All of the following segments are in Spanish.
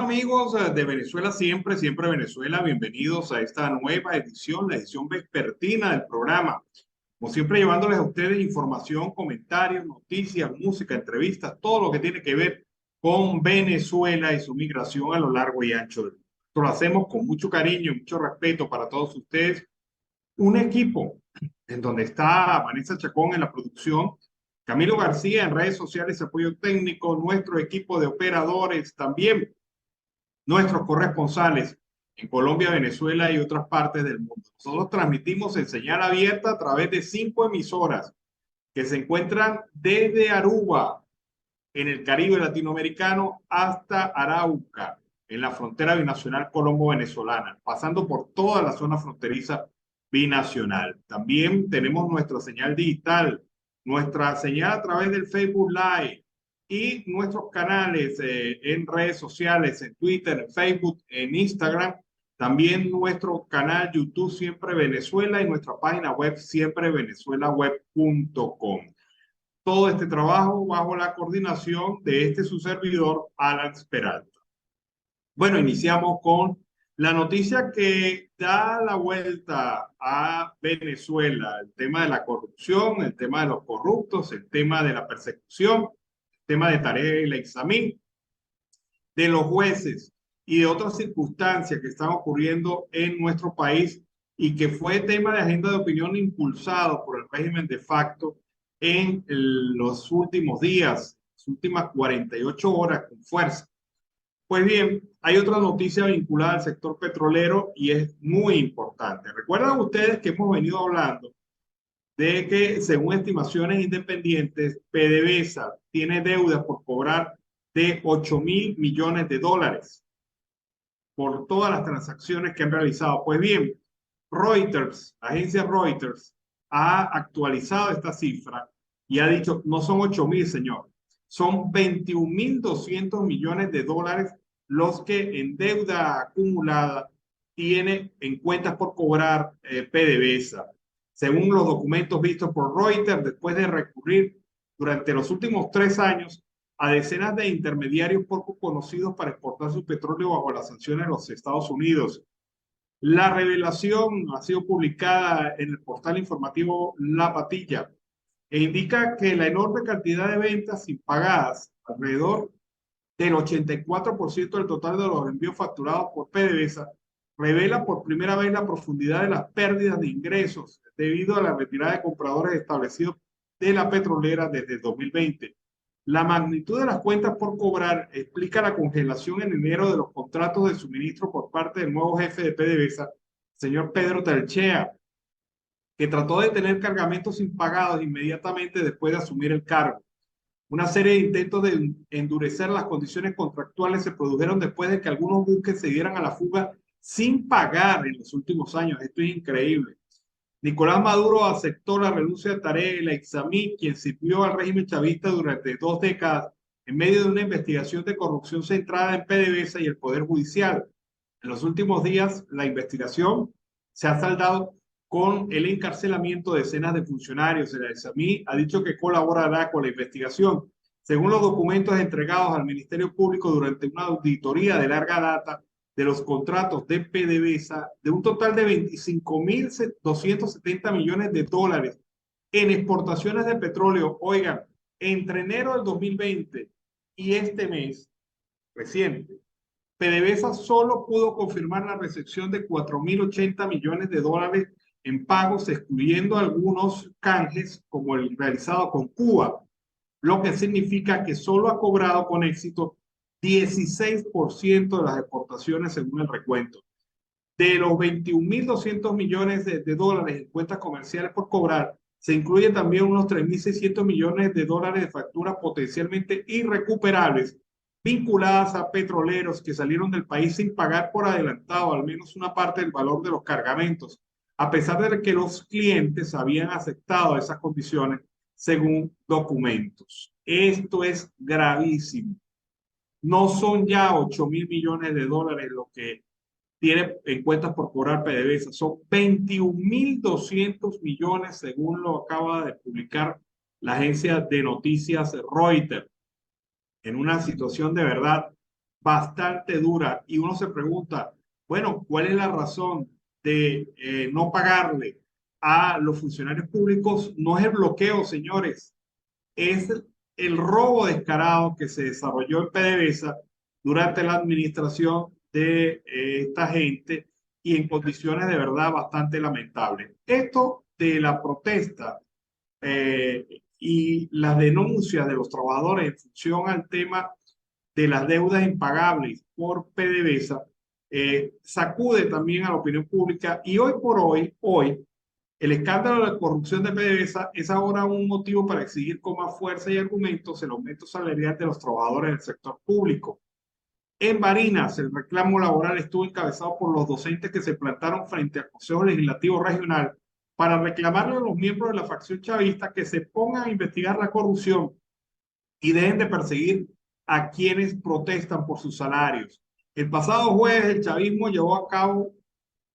amigos de Venezuela siempre, siempre Venezuela, bienvenidos a esta nueva edición, la edición vespertina del programa. Como siempre llevándoles a ustedes información, comentarios, noticias, música, entrevistas, todo lo que tiene que ver con Venezuela y su migración a lo largo y ancho del mundo. Esto lo hacemos con mucho cariño y mucho respeto para todos ustedes. Un equipo en donde está Vanessa Chacón en la producción, Camilo García en redes sociales, apoyo técnico, nuestro equipo de operadores también, nuestros corresponsales en Colombia, Venezuela y otras partes del mundo. Nosotros transmitimos en señal abierta a través de 5 emisoras que se encuentran desde Aruba, en el Caribe latinoamericano, hasta Arauca, en la frontera binacional colombo-venezolana, pasando por toda la zona fronteriza binacional. También tenemos nuestra señal digital, nuestra señal a través del Facebook Live, y nuestros canales en redes sociales, en Twitter, en Facebook, en Instagram, también nuestro canal YouTube Siempre Venezuela y nuestra página web siemprevenezuelaweb.com. Todo este trabajo bajo la coordinación de su servidor, Alan Peralta. Bueno, iniciamos con la noticia que da la vuelta a Venezuela, el tema de la corrupción, el tema de los corruptos, el tema de la persecución, tema de Tarek El Aissami, de los jueces y de otras circunstancias que están ocurriendo en nuestro país y que fue tema de agenda de opinión impulsado por el régimen de facto en los últimos días, las últimas 48 horas con fuerza. Pues bien, hay otra noticia vinculada al sector petrolero y es muy importante. Recuerdan ustedes que hemos venido hablando de que, según estimaciones independientes, PDVSA tiene deudas por cobrar de 8.000 millones de dólares por todas las transacciones que han realizado. Pues bien, Reuters, la agencia Reuters, ha actualizado esta cifra y ha dicho, no son 8.000, señor, son 21.200 millones de dólares los que en deuda acumulada tiene en cuentas por cobrar PDVSA. Según los documentos vistos por Reuters, después de recurrir durante los últimos 3 años a decenas de intermediarios poco conocidos para exportar su petróleo bajo las sanciones de los Estados Unidos. La revelación ha sido publicada en el portal informativo La Patilla e indica que la enorme cantidad de ventas impagadas, alrededor del 84% del total de los envíos facturados por PDVSA, revela por primera vez la profundidad de las pérdidas de ingresos debido a la retirada de compradores establecidos de la petrolera desde 2020. La magnitud de las cuentas por cobrar explica la congelación en enero de los contratos de suministro por parte del nuevo jefe de PDVSA, señor Pedro Tellechea, que trató de tener cargamentos impagados inmediatamente después de asumir el cargo. Una serie de intentos de endurecer las condiciones contractuales se produjeron después de que algunos buques se dieran a la fuga sin pagar en los últimos años. Esto es increíble. Nicolás Maduro aceptó la renuncia de Tarek El Aissami, quien sirvió al régimen chavista durante 2 décadas en medio de una investigación de corrupción centrada en PDVSA y el Poder Judicial. En los últimos días, la investigación se ha saldado con el encarcelamiento de decenas de funcionarios. El Aissami ha dicho que colaborará con la investigación. Según los documentos entregados al Ministerio Público durante una auditoría de larga data de los contratos de PDVSA, de un total de 25.270 millones de dólares en exportaciones de petróleo, oigan, entre enero del 2020 y este mes reciente, PDVSA solo pudo confirmar la recepción de 4.080 millones de dólares en pagos, excluyendo algunos canjes como el realizado con Cuba, lo que significa que solo ha cobrado con éxito 16% de las exportaciones según el recuento. De los 21.200 millones de dólares en cuentas comerciales por cobrar, se incluyen también unos 3.600 millones de dólares de facturas potencialmente irrecuperables vinculadas a petroleros que salieron del país sin pagar por adelantado al menos una parte del valor de los cargamentos, a pesar de que los clientes habían aceptado esas condiciones según documentos. Esto es gravísimo. No son ya 8.000 millones de dólares lo que tiene en cuentas por cobrar PDVSA, son 21.200 millones según lo acaba de publicar la agencia de noticias Reuters, en una situación de verdad bastante dura y uno se pregunta, bueno, ¿cuál es la razón de no pagarle a los funcionarios públicos? No es el bloqueo, señores, es el robo descarado que se desarrolló en PDVSA durante la administración de esta gente y en condiciones de verdad bastante lamentables. Esto de la protesta y las denuncias de los trabajadores en función al tema de las deudas impagables por PDVSA sacude también a la opinión pública y hoy por hoy, el escándalo de la corrupción de PDVSA es ahora un motivo para exigir con más fuerza y argumentos el aumento salarial de los trabajadores del sector público. En Barinas, el reclamo laboral estuvo encabezado por los docentes que se plantaron frente al Consejo Legislativo Regional para reclamarle a los miembros de la facción chavista que se pongan a investigar la corrupción y dejen de perseguir a quienes protestan por sus salarios. El pasado jueves, el chavismo llevó a cabo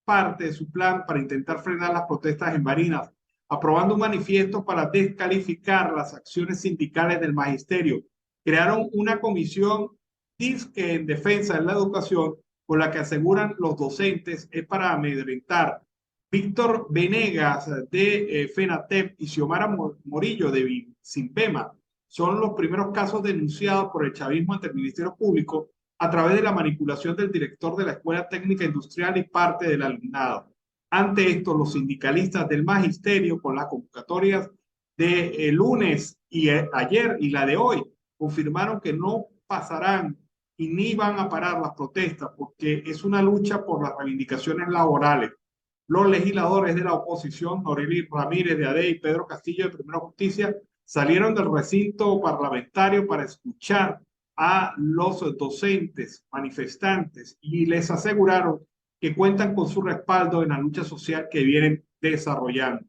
parte de su plan para intentar frenar las protestas en Barinas, aprobando un manifiesto para descalificar las acciones sindicales del magisterio. Crearon una comisión disque en defensa de la educación, con la que aseguran los docentes es para amedrentar. Víctor Venegas de FENATEP y Xiomara Morillo de Simpema son los primeros casos denunciados por el chavismo ante el Ministerio Público a través de la manipulación del director de la Escuela Técnica Industrial y parte del alumnado. Ante esto, los sindicalistas del magisterio, con las convocatorias de lunes y ayer y la de hoy, confirmaron que no pasarán y ni van a parar las protestas porque es una lucha por las reivindicaciones laborales. Los legisladores de la oposición, Norely Ramírez de AD y Pedro Castillo de Primera Justicia, salieron del recinto parlamentario para escuchar a los docentes manifestantes y les aseguraron que cuentan con su respaldo en la lucha social que vienen desarrollando.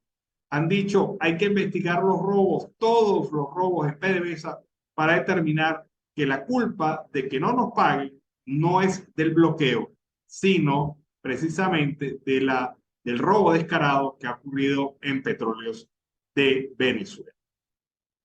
Han dicho, hay que investigar los robos, todos los robos en PDVSA para determinar que la culpa de que no nos paguen no es del bloqueo, sino precisamente del robo descarado que ha ocurrido en Petróleos de Venezuela.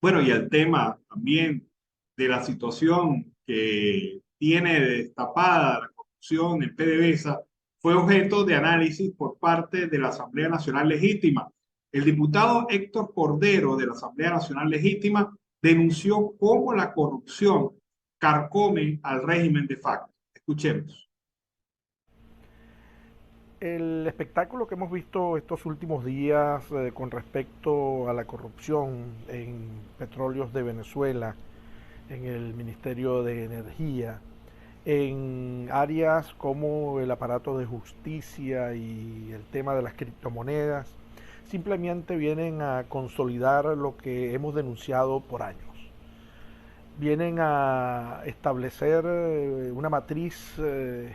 Bueno, y el tema también de la situación que tiene destapada la corrupción en PDVSA fue objeto de análisis por parte de la Asamblea Nacional Legítima. El diputado Héctor Cordero de la Asamblea Nacional Legítima denunció cómo la corrupción carcome al régimen de facto. Escuchemos. El espectáculo que hemos visto estos últimos días con respecto a la corrupción en Petróleos de Venezuela, en el Ministerio de Energía, en áreas como el aparato de justicia y el tema de las criptomonedas, simplemente vienen a consolidar lo que hemos denunciado por años. Vienen a establecer una matriz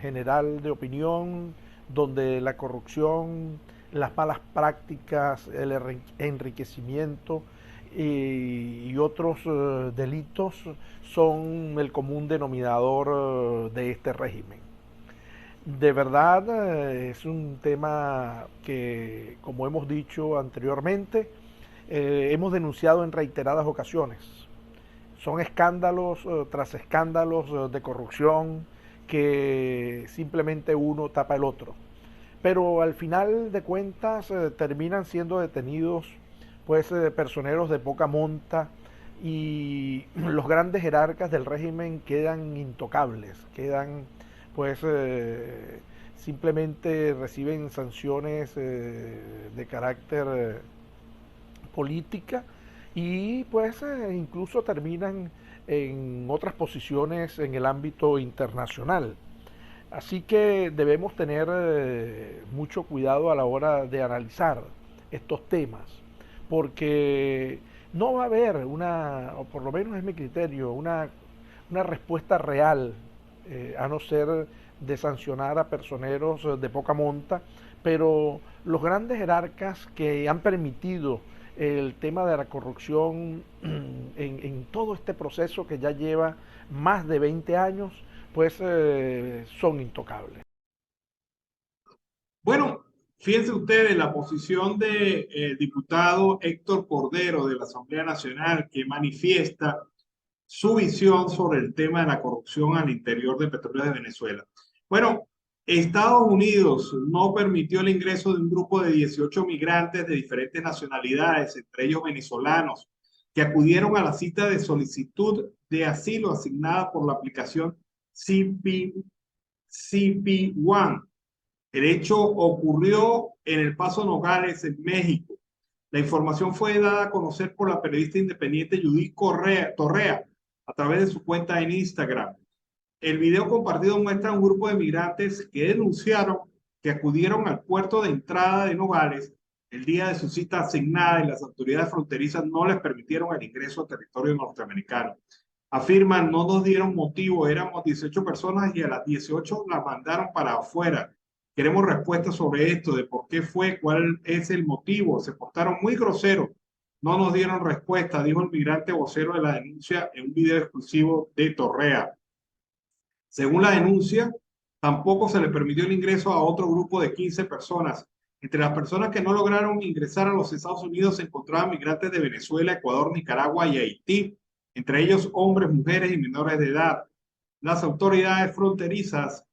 general de opinión donde la corrupción, las malas prácticas, el enriquecimiento y otros delitos son el común denominador de este régimen. De verdad es un tema que, como hemos dicho anteriormente, hemos denunciado en reiteradas ocasiones. Son escándalos tras escándalos de corrupción que simplemente uno tapa el otro. Pero al final de cuentas terminan siendo detenidos pues personeros de poca monta y los grandes jerarcas del régimen quedan intocables, quedan pues simplemente reciben sanciones de carácter política y pues incluso terminan en otras posiciones en el ámbito internacional. Así que debemos tener mucho cuidado a la hora de analizar estos temas, porque no va a haber o por lo menos es mi criterio, una respuesta real, a no ser de sancionar a personeros de poca monta, pero los grandes jerarcas que han permitido el tema de la corrupción en todo este proceso que ya lleva más de 20 años, pues son intocables. Bueno, fíjense ustedes la posición del diputado Héctor Cordero de la Asamblea Nacional que manifiesta su visión sobre el tema de la corrupción al interior de Petróleos de Venezuela. Bueno, Estados Unidos no permitió el ingreso de un grupo de 18 migrantes de diferentes nacionalidades, entre ellos venezolanos, que acudieron a la cita de solicitud de asilo asignada por la aplicación CP1. El hecho ocurrió en El Paso, Nogales, en México. La información fue dada a conocer por la periodista independiente Judith Torrea a través de su cuenta en Instagram. El video compartido muestra a un grupo de migrantes que denunciaron que acudieron al puerto de entrada de Nogales el día de su cita asignada y las autoridades fronterizas no les permitieron el ingreso al territorio norteamericano. Afirman, no nos dieron motivo, éramos 18 personas y a las 18 las mandaron para afuera. Queremos respuestas sobre esto, de por qué fue, cuál es el motivo. Se portaron muy groseros. No nos dieron respuesta, dijo el migrante vocero de la denuncia en un video exclusivo de Torrea. Según la denuncia, tampoco se le permitió el ingreso a otro grupo de 15 personas. Entre las personas que no lograron ingresar a los Estados Unidos se encontraban migrantes de Venezuela, Ecuador, Nicaragua y Haití, entre ellos hombres, mujeres y menores de edad. Las autoridades fronterizas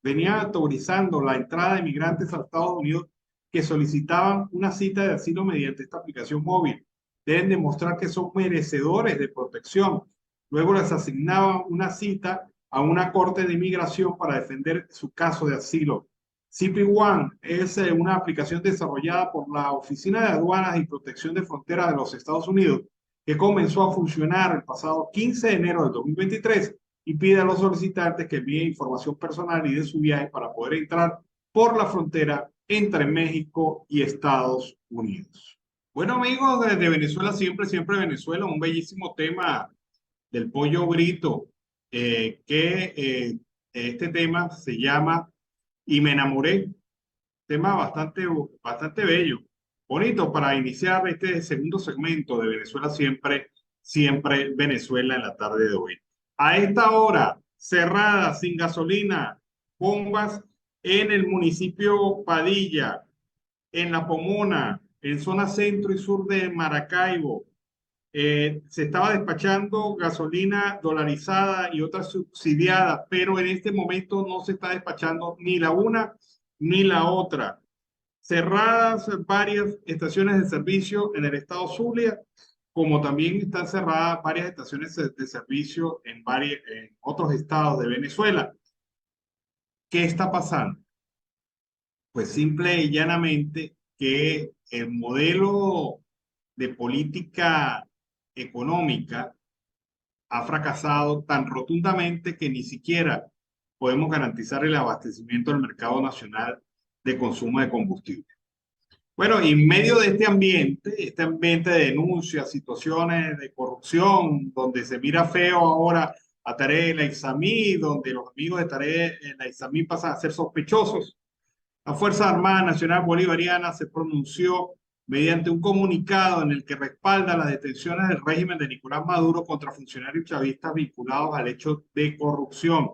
venían autorizando la entrada de migrantes a Estados Unidos que solicitaban una cita de asilo mediante esta aplicación móvil. Deben demostrar que son merecedores de protección. Luego les asignaban una cita a una corte de inmigración para defender su caso de asilo. CP1 es una aplicación desarrollada por la Oficina de Aduanas y Protección de Fronteras de los Estados Unidos que comenzó a funcionar el pasado 15 de enero del 2023 y pide a los solicitantes que envíen información personal y de su viaje para poder entrar por la frontera entre México y Estados Unidos. Bueno, amigos, desde Venezuela, siempre Venezuela, un bellísimo tema del pollo brito, este tema se llama Y me enamoré, tema bastante bello, bonito para iniciar este segundo segmento de Venezuela siempre Venezuela en la tarde de hoy. A esta hora, cerrada, sin gasolina, bombas en el municipio Padilla, en La Pomona, en zona centro y sur de Maracaibo. Se estaba despachando gasolina dolarizada y otra subsidiada, pero en este momento no se está despachando ni la una ni la otra. Cerradas varias estaciones de servicio en el estado Zulia, como también están cerradas varias estaciones de servicio en otros estados de Venezuela. ¿Qué está pasando? Pues simple y llanamente que el modelo de política económica ha fracasado tan rotundamente que ni siquiera podemos garantizar el abastecimiento del mercado nacional de consumo de combustible. Bueno, y en medio de este ambiente de denuncias, situaciones de corrupción, donde se mira feo ahora a Tarek El Aissami, donde los amigos de Tarek El Aissami pasan a ser sospechosos, la Fuerza Armada Nacional Bolivariana se pronunció mediante un comunicado en el que respalda las detenciones del régimen de Nicolás Maduro contra funcionarios chavistas vinculados al hecho de corrupción.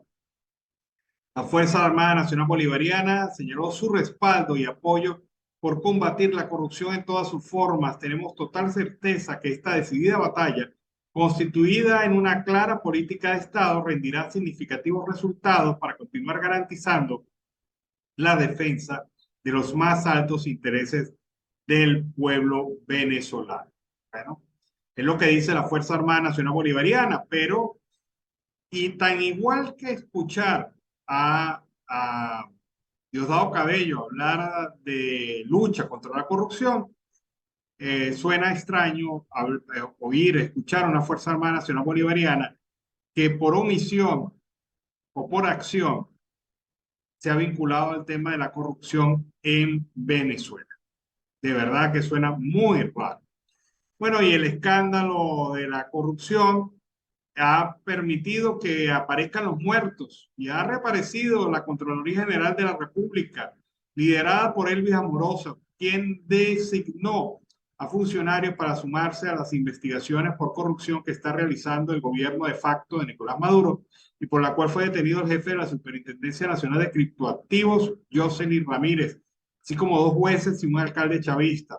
La Fuerza Armada Nacional Bolivariana señaló su respaldo y apoyo por combatir la corrupción en todas sus formas. Tenemos total certeza que esta decidida batalla, constituida en una clara política de Estado, rendirá significativos resultados para continuar garantizando la defensa de los más altos intereses del pueblo venezolano. Bueno, es lo que dice la Fuerza Armada Nacional Bolivariana, pero y tan igual que escuchar a Diosdado Cabello hablar de lucha contra la corrupción, suena extraño escuchar a una Fuerza Armada Nacional Bolivariana que por omisión o por acción se ha vinculado al tema de la corrupción en Venezuela. De verdad que suena muy raro. Bueno, y el escándalo de la corrupción ha permitido que aparezcan los muertos y ha reaparecido la Contraloría General de la República, liderada por Elvis Amoroso, quien designó a funcionarios para sumarse a las investigaciones por corrupción que está realizando el gobierno de facto de Nicolás Maduro y por la cual fue detenido el jefe de la Superintendencia Nacional de Criptoactivos, Jocelyn Ramírez, así como 2 jueces y un alcalde chavista.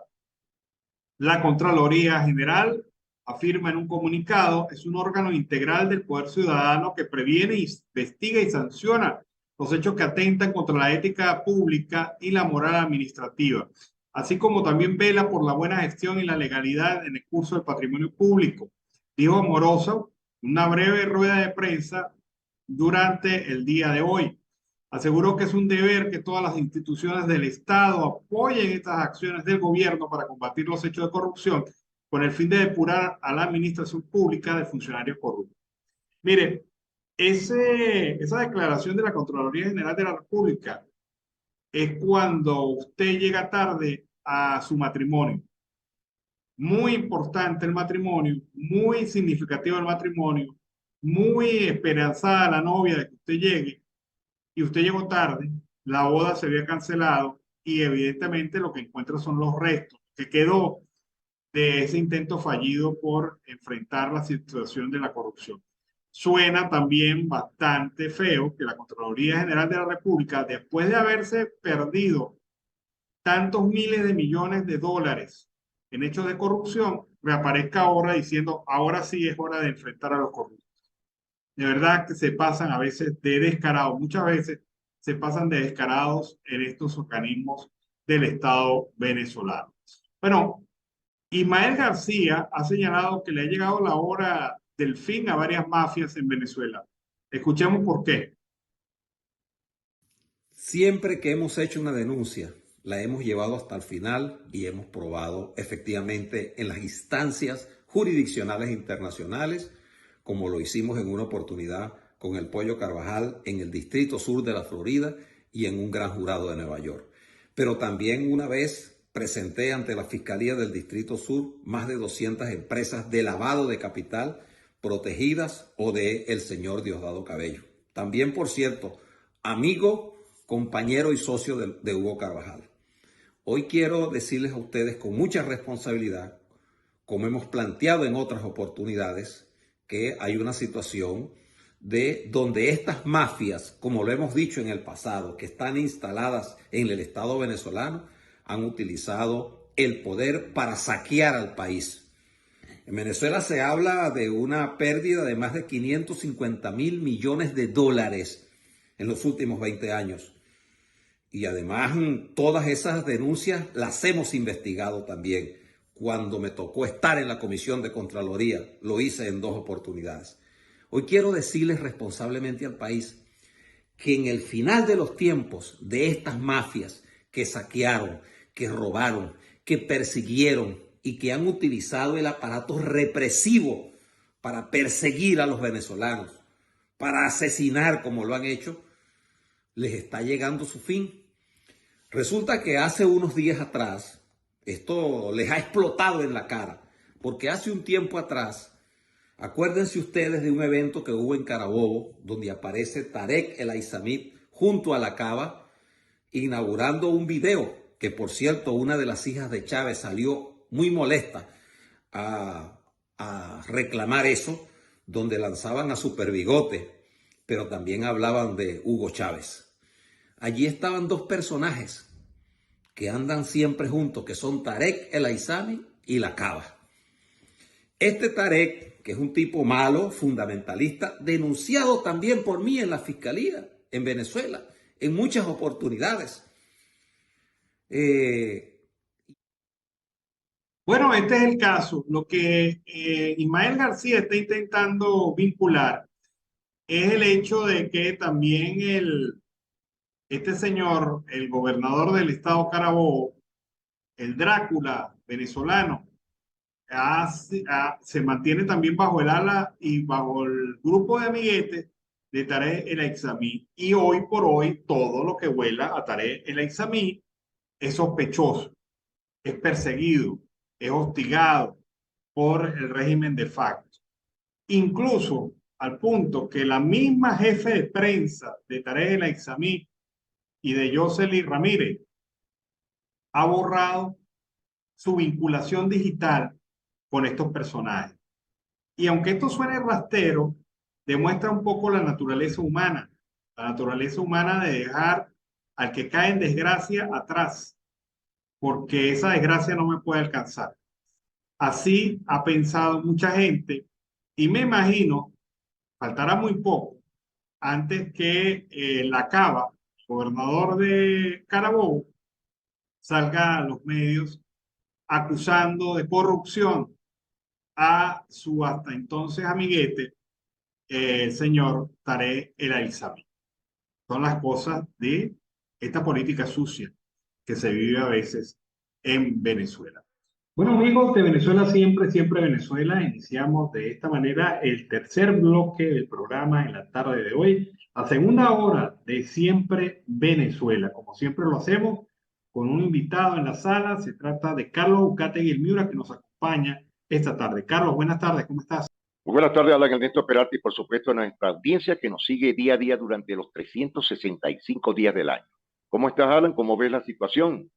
La Contraloría General afirma en un comunicado, es un órgano integral del poder ciudadano que previene, investiga y sanciona los hechos que atentan contra la ética pública y la moral administrativa, así como también vela por la buena gestión y la legalidad en el curso del patrimonio público, dijo Amoroso en una breve rueda de prensa durante el día de hoy. Aseguró que es un deber que todas las instituciones del Estado apoyen estas acciones del gobierno para combatir los hechos de corrupción con el fin de depurar a la administración pública de funcionarios corruptos. Mire, esa declaración de la Contraloría General de la República es cuando usted llega tarde a su matrimonio. Muy importante el matrimonio, muy significativo el matrimonio, muy esperanzada la novia de que usted llegue y usted llegó tarde, la boda se había cancelado y evidentemente lo que encuentra son los restos que quedó de ese intento fallido por enfrentar la situación de la corrupción. Suena también bastante feo que la Contraloría General de la República, después de haberse perdido tantos miles de millones de dólares en hechos de corrupción, reaparezca ahora diciendo, ahora sí es hora de enfrentar a los corruptos. De verdad que se pasan a veces de descarados, muchas veces se pasan de descarados en estos organismos del Estado venezolano. Bueno, Ismael García ha señalado que le ha llegado la hora del fin a varias mafias en Venezuela. Escuchemos por qué. Siempre que hemos hecho una denuncia, la hemos llevado hasta el final y hemos probado efectivamente en las instancias jurisdiccionales internacionales, como lo hicimos en una oportunidad con el Pollo Carvajal en el Distrito Sur de la Florida y en un gran jurado de Nueva York. Pero también una vez presenté ante la Fiscalía del Distrito Sur más de 200 empresas de lavado de capital protegidas o de el señor Diosdado Cabello. También, por cierto, amigo, compañero y socio de Hugo Carvajal. Hoy quiero decirles a ustedes con mucha responsabilidad, como hemos planteado en otras oportunidades, que hay una situación de donde estas mafias, como lo hemos dicho en el pasado, que están instaladas en el Estado venezolano, han utilizado el poder para saquear al país. En Venezuela se habla de una pérdida de más de 550.000 millones de dólares en los últimos 20 años. Y además todas esas denuncias las hemos investigado también. Cuando me tocó estar en la Comisión de Contraloría, lo hice en 2 oportunidades. Hoy quiero decirles responsablemente al país que en el final de los tiempos de estas mafias que saquearon, que robaron, que persiguieron y que han utilizado el aparato represivo para perseguir a los venezolanos, para asesinar como lo han hecho, les está llegando su fin. Resulta que hace unos días atrás, esto les ha explotado en la cara, porque hace un tiempo atrás, acuérdense ustedes de un evento que hubo en Carabobo, donde aparece Tarek El Aizamit junto a la cava, inaugurando un video, que por cierto una de las hijas de Chávez salió muy molesta a reclamar eso, donde lanzaban a Super Bigote, pero también hablaban de Hugo Chávez. Allí estaban 2 personajes que andan siempre juntos, que son Tarek El Aizami y la Cava. Este Tarek, que es un tipo malo, fundamentalista, denunciado también por mí en la Fiscalía en Venezuela, en muchas oportunidades. Bueno, este es el caso. Lo que Ismael García está intentando vincular es el hecho de que también este señor, el gobernador del estado Carabobo, el Drácula venezolano, se mantiene también bajo el ala y bajo el grupo de amiguetes de Tarek El Aizami. Y hoy por hoy todo lo que vuela a Tarek El Aizami es sospechoso, es perseguido, es hostigado por el régimen de facto. Incluso al punto que la misma jefe de prensa de Tarek El Aizami y de Jocelyn Ramírez ha borrado su vinculación digital con estos personajes. Y aunque esto suene rastero, demuestra un poco la naturaleza humana de dejar al que cae en desgracia atrás, porque esa desgracia no me puede alcanzar. Así ha pensado mucha gente y me imagino, faltará muy poco antes que la Cava, gobernador de Carabobo, salga a los medios acusando de corrupción a su hasta entonces amiguete, el señor Tarek El Aizami. Son las cosas de esta política sucia que se vive a veces en Venezuela. Bueno, amigos de Venezuela Siempre, Siempre Venezuela, iniciamos de esta manera el tercer bloque del programa en la tarde de hoy, la segunda hora de Siempre Venezuela. Como siempre lo hacemos con un invitado en la sala, se trata de Carlos Ucategui Miura, que nos acompaña esta tarde. Carlos, buenas tardes, ¿cómo estás? Muy buenas tardes, Alan Ernesto Peralta, y por supuesto a nuestra audiencia que nos sigue día a día durante los 365 días del año. ¿Cómo estás, Alan? ¿Cómo ves la situación?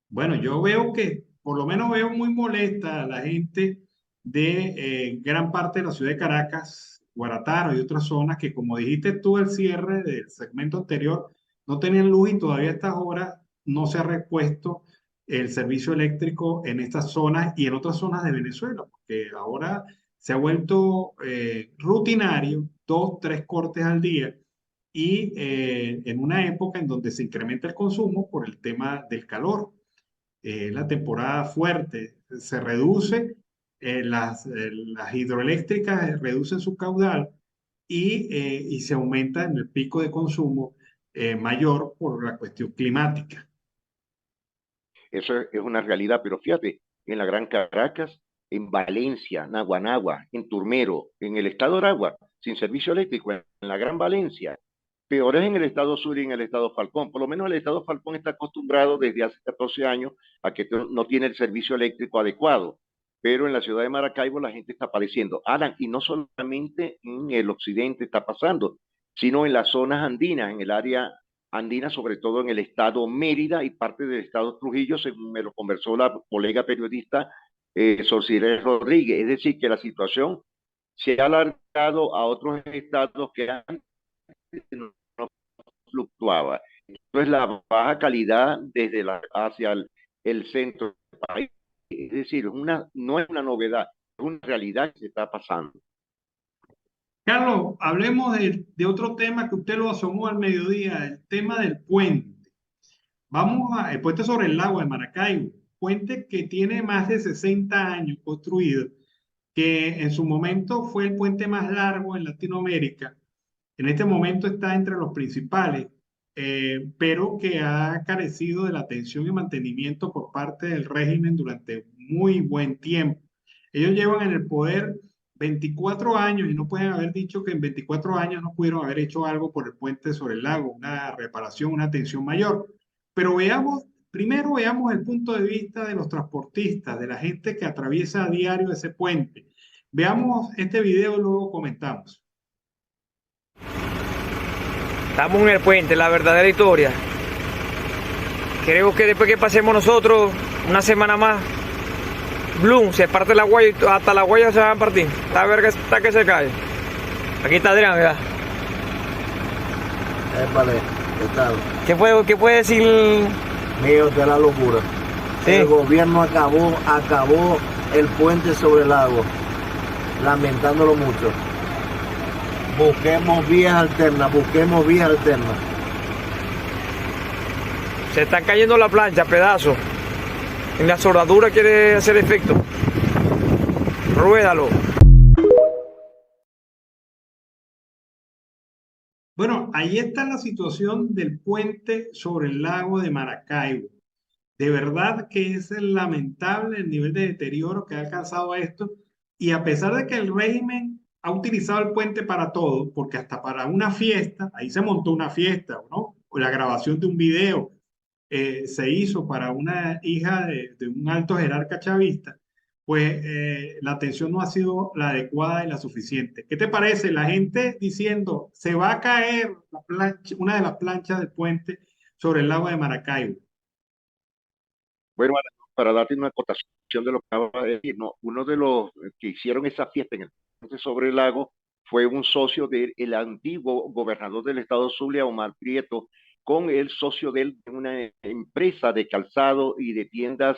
Bueno, yo veo que, por lo menos veo muy molesta a la gente de gran parte de la ciudad de Caracas, Guarataro y otras zonas que, como dijiste tú, el cierre del segmento anterior, no tenían luz y todavía a estas horas no se ha repuesto el servicio eléctrico en estas zonas y en otras zonas de Venezuela, porque ahora se ha vuelto rutinario, dos, tres cortes al día y en una época en donde se incrementa el consumo por el tema del calor. La temporada fuerte, se reduce, las hidroeléctricas reducen su caudal y se aumenta en el pico de consumo mayor por la cuestión climática. Eso es una realidad, pero fíjate, en la Gran Caracas, en Valencia, Naguanagua, en Turmero, en el estado de Aragua, sin servicio eléctrico, en la Gran Valencia, peor es en el estado sur y en el estado Falcón. Por lo menos el estado Falcón está acostumbrado desde hace 14 años a que no tiene el servicio eléctrico adecuado. Pero en la ciudad de Maracaibo la gente está padeciendo. Alan, y no solamente en el occidente está pasando, sino en las zonas andinas, en el área andina, sobre todo en el estado Mérida y parte del estado Trujillo, según me lo conversó la colega periodista Sorcirer Rodríguez. Es decir, que la situación se ha alargado a otros estados que antes no fluctuaba. Esto es la baja calidad desde hacia el centro del país. Es decir, no es una novedad, es una realidad que se está pasando. Carlos, hablemos de otro tema que usted lo asomó al mediodía, el tema del puente. El puente sobre el lago de Maracaibo, puente que tiene más de 60 años construido, que en su momento fue el puente más largo en Latinoamérica. En este momento está entre los principales, pero que ha carecido de la atención y mantenimiento por parte del régimen durante muy buen tiempo. Ellos llevan en el poder 24 años y no pueden haber dicho que en 24 años no pudieron haber hecho algo por el puente sobre el lago, una reparación, una atención mayor. Pero primero veamos el punto de vista de los transportistas, de la gente que atraviesa a diario ese puente. Veamos este video y luego comentamos. Estamos en el puente, la verdadera historia. Creo que después que pasemos nosotros una semana más, Bloom se parte la guaya, hasta la guaya se van a partir. Esta verga está que se cae. Aquí está Adrián, ¿verdad? Vale, ¿qué tal? ¿Qué puede decir? Mío, de la locura. ¿Sí? El gobierno acabó el puente sobre el lago, lamentándolo mucho. Busquemos vías alternas. Se está cayendo la plancha, pedazos. En la soldadura quiere hacer efecto. Ruédalo. Bueno, ahí está la situación del puente sobre el lago de Maracaibo. De verdad que es lamentable el nivel de deterioro que ha alcanzado esto. Y a pesar de que el régimen ha utilizado el puente para todo, porque hasta para una fiesta, ahí se montó una fiesta, ¿no? O la grabación de un video se hizo para una hija de un alto jerarca chavista, pues la atención no ha sido la adecuada y la suficiente. ¿Qué te parece? La gente diciendo, se va a caer una de las planchas del puente sobre el lago de Maracaibo. Bueno, para darte una acotación de lo que acaba de decir, ¿no? Uno de los que hicieron esa fiesta en el puente sobre el lago fue un socio del antiguo gobernador del estado Zulia, Omar Prieto, con el socio de él en una empresa de calzado y de tiendas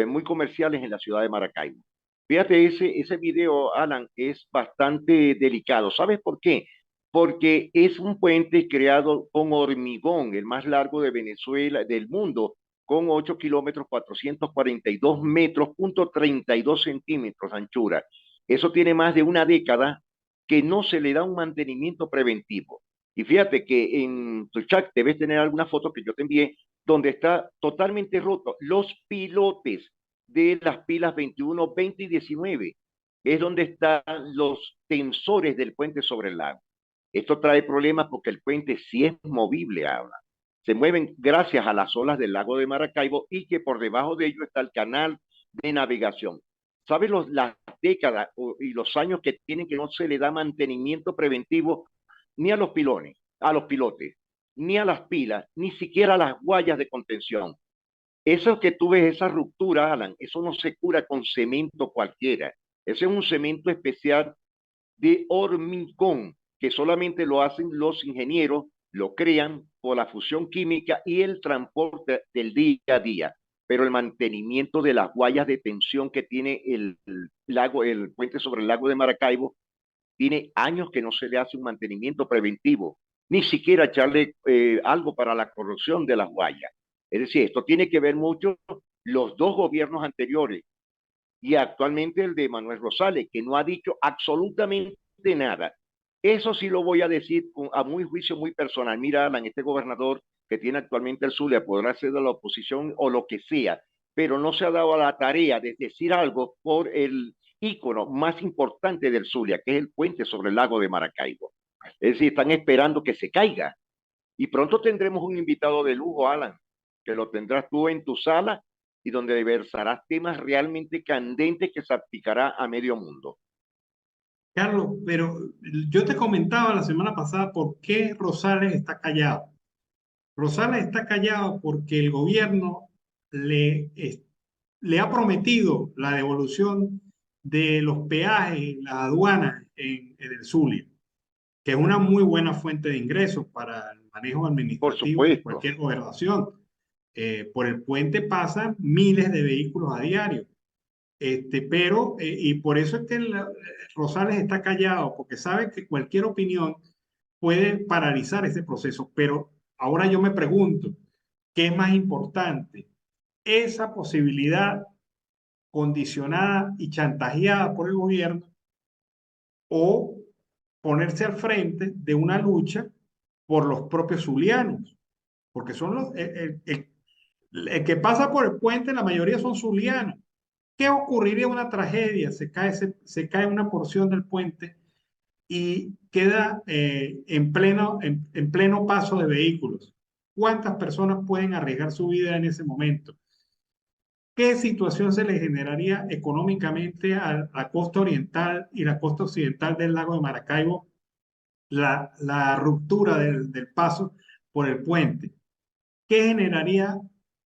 muy comerciales en la ciudad de Maracaibo. Fíjate, ese video, Alan, es bastante delicado. ¿Sabes por qué? Porque es un puente creado con hormigón, el más largo de Venezuela, del mundo, con 8 kilómetros, 442 metros, punto 32 centímetros de anchura. Eso tiene más de una década que no se le da un mantenimiento preventivo. Y fíjate que en tu chat debes tener alguna foto que yo te envié donde está totalmente roto. Los pilotes de las pilas 21, 20 y 19 es donde están los tensores del puente sobre el lago. Esto trae problemas porque el puente sí es movible ahora. Se mueven gracias a las olas del lago de Maracaibo y que por debajo de ello está el canal de navegación. ¿Sabes las décadas y los años que tienen que no se le da mantenimiento preventivo ni a los pilones, a los pilotes, ni a las pilas, ni siquiera a las guayas de contención? Eso que tú ves, esa ruptura, Alan, eso no se cura con cemento cualquiera. Ese es un cemento especial de hormigón que solamente lo hacen los ingenieros, lo crean por la fusión química y el transporte del día a día. Pero el mantenimiento de las guayas de tensión que tiene el lago, el puente sobre el lago de Maracaibo, tiene años que no se le hace un mantenimiento preventivo, ni siquiera echarle algo para la corrosión de las guayas. Es decir, esto tiene que ver mucho los dos gobiernos anteriores y actualmente el de Manuel Rosales, que no ha dicho absolutamente nada. Eso sí lo voy a decir a muy juicio muy personal. Mira, Alan, este gobernador que tiene actualmente el Zulia podrá ser de la oposición o lo que sea, pero no se ha dado a la tarea de decir algo por el ícono más importante del Zulia, que es el puente sobre el lago de Maracaibo. Es decir, están esperando que se caiga. Y pronto tendremos un invitado de lujo, Alan, que lo tendrás tú en tu sala y donde versarás temas realmente candentes que salpicará a medio mundo. Carlos, pero yo te comentaba la semana pasada por qué Rosales está callado. Rosales está callado porque el gobierno le ha prometido la devolución de los peajes, las aduanas en el Zulia, que es una muy buena fuente de ingresos para el manejo Por administrativo de supuesto. cualquier gobernación. Por el puente pasan miles de vehículos a diario. Y por eso es que Rosales está callado, porque sabe que cualquier opinión puede paralizar ese proceso. Pero ahora yo me pregunto, ¿qué es más importante? ¿Esa posibilidad condicionada y chantajeada por el gobierno o ponerse al frente de una lucha por los propios zulianos? Porque son el que pasa por el puente, la mayoría son zulianos. ¿Qué ocurriría una tragedia? Se cae una porción del puente y queda en pleno paso de vehículos. ¿Cuántas personas pueden arriesgar su vida en ese momento? ¿Qué situación se le generaría económicamente a la costa oriental y la costa occidental del lago de Maracaibo la ruptura del paso por el puente? ¿Qué generaría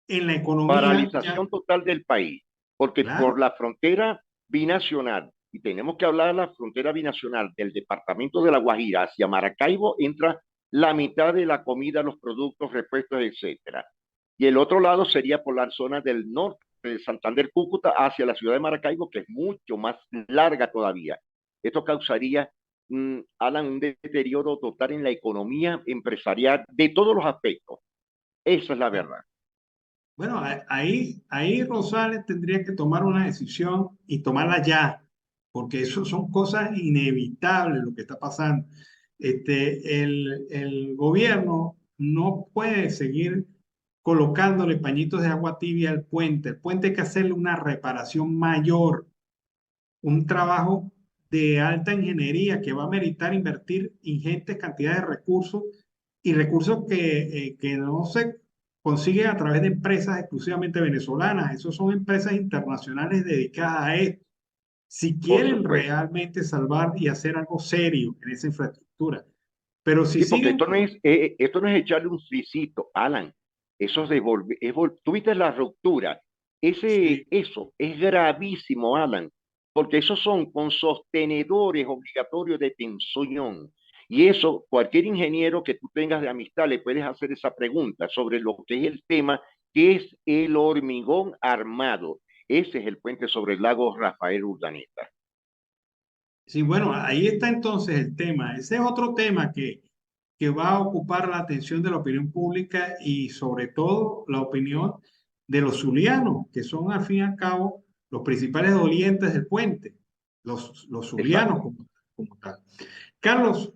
en la economía? Paralización total del país, porque por Claro, la frontera binacional, y tenemos que hablar de la frontera binacional del departamento de La Guajira hacia Maracaibo, entra la mitad de la comida, los productos, repuestos, etcétera. Y el otro lado sería por la zona del norte de Santander, Cúcuta, hacia la ciudad de Maracaibo, que es mucho más larga todavía. Esto causaría, Alan, un deterioro total en la economía empresarial de todos los aspectos. Esa es la verdad. bueno, ahí Rosales tendría que tomar una decisión y tomarla ya, porque eso son cosas inevitables lo que está pasando. El gobierno no puede seguir colocándole pañitos de agua tibia al puente. El puente hay que hacerle una reparación mayor, un trabajo de alta ingeniería que va a meritar invertir ingentes cantidades de recursos y recursos que no se consiguen a través de empresas exclusivamente venezolanas. Esas son empresas internacionales dedicadas a esto. Si Por quieren supuesto. realmente salvar y hacer algo serio en esa infraestructura. Pero si Sí, porque siguen con... esto no es echarle un frisito, Alan. Eso es devolver, tuviste la ruptura. Sí, Eso es gravísimo, Alan, porque esos son con sostenedores obligatorios de tensión. Y eso, cualquier ingeniero que tú tengas de amistad le puedes hacer esa pregunta sobre lo que es el tema, que es el hormigón armado. Ese es el puente sobre el lago Rafael Urdaneta. Sí, bueno, ahí está entonces el tema. Ese es otro tema que va a ocupar la atención de la opinión pública y sobre todo la opinión de los zulianos, que son al fin y al cabo los principales dolientes del puente, los zulianos Exacto. como tal. Carlos,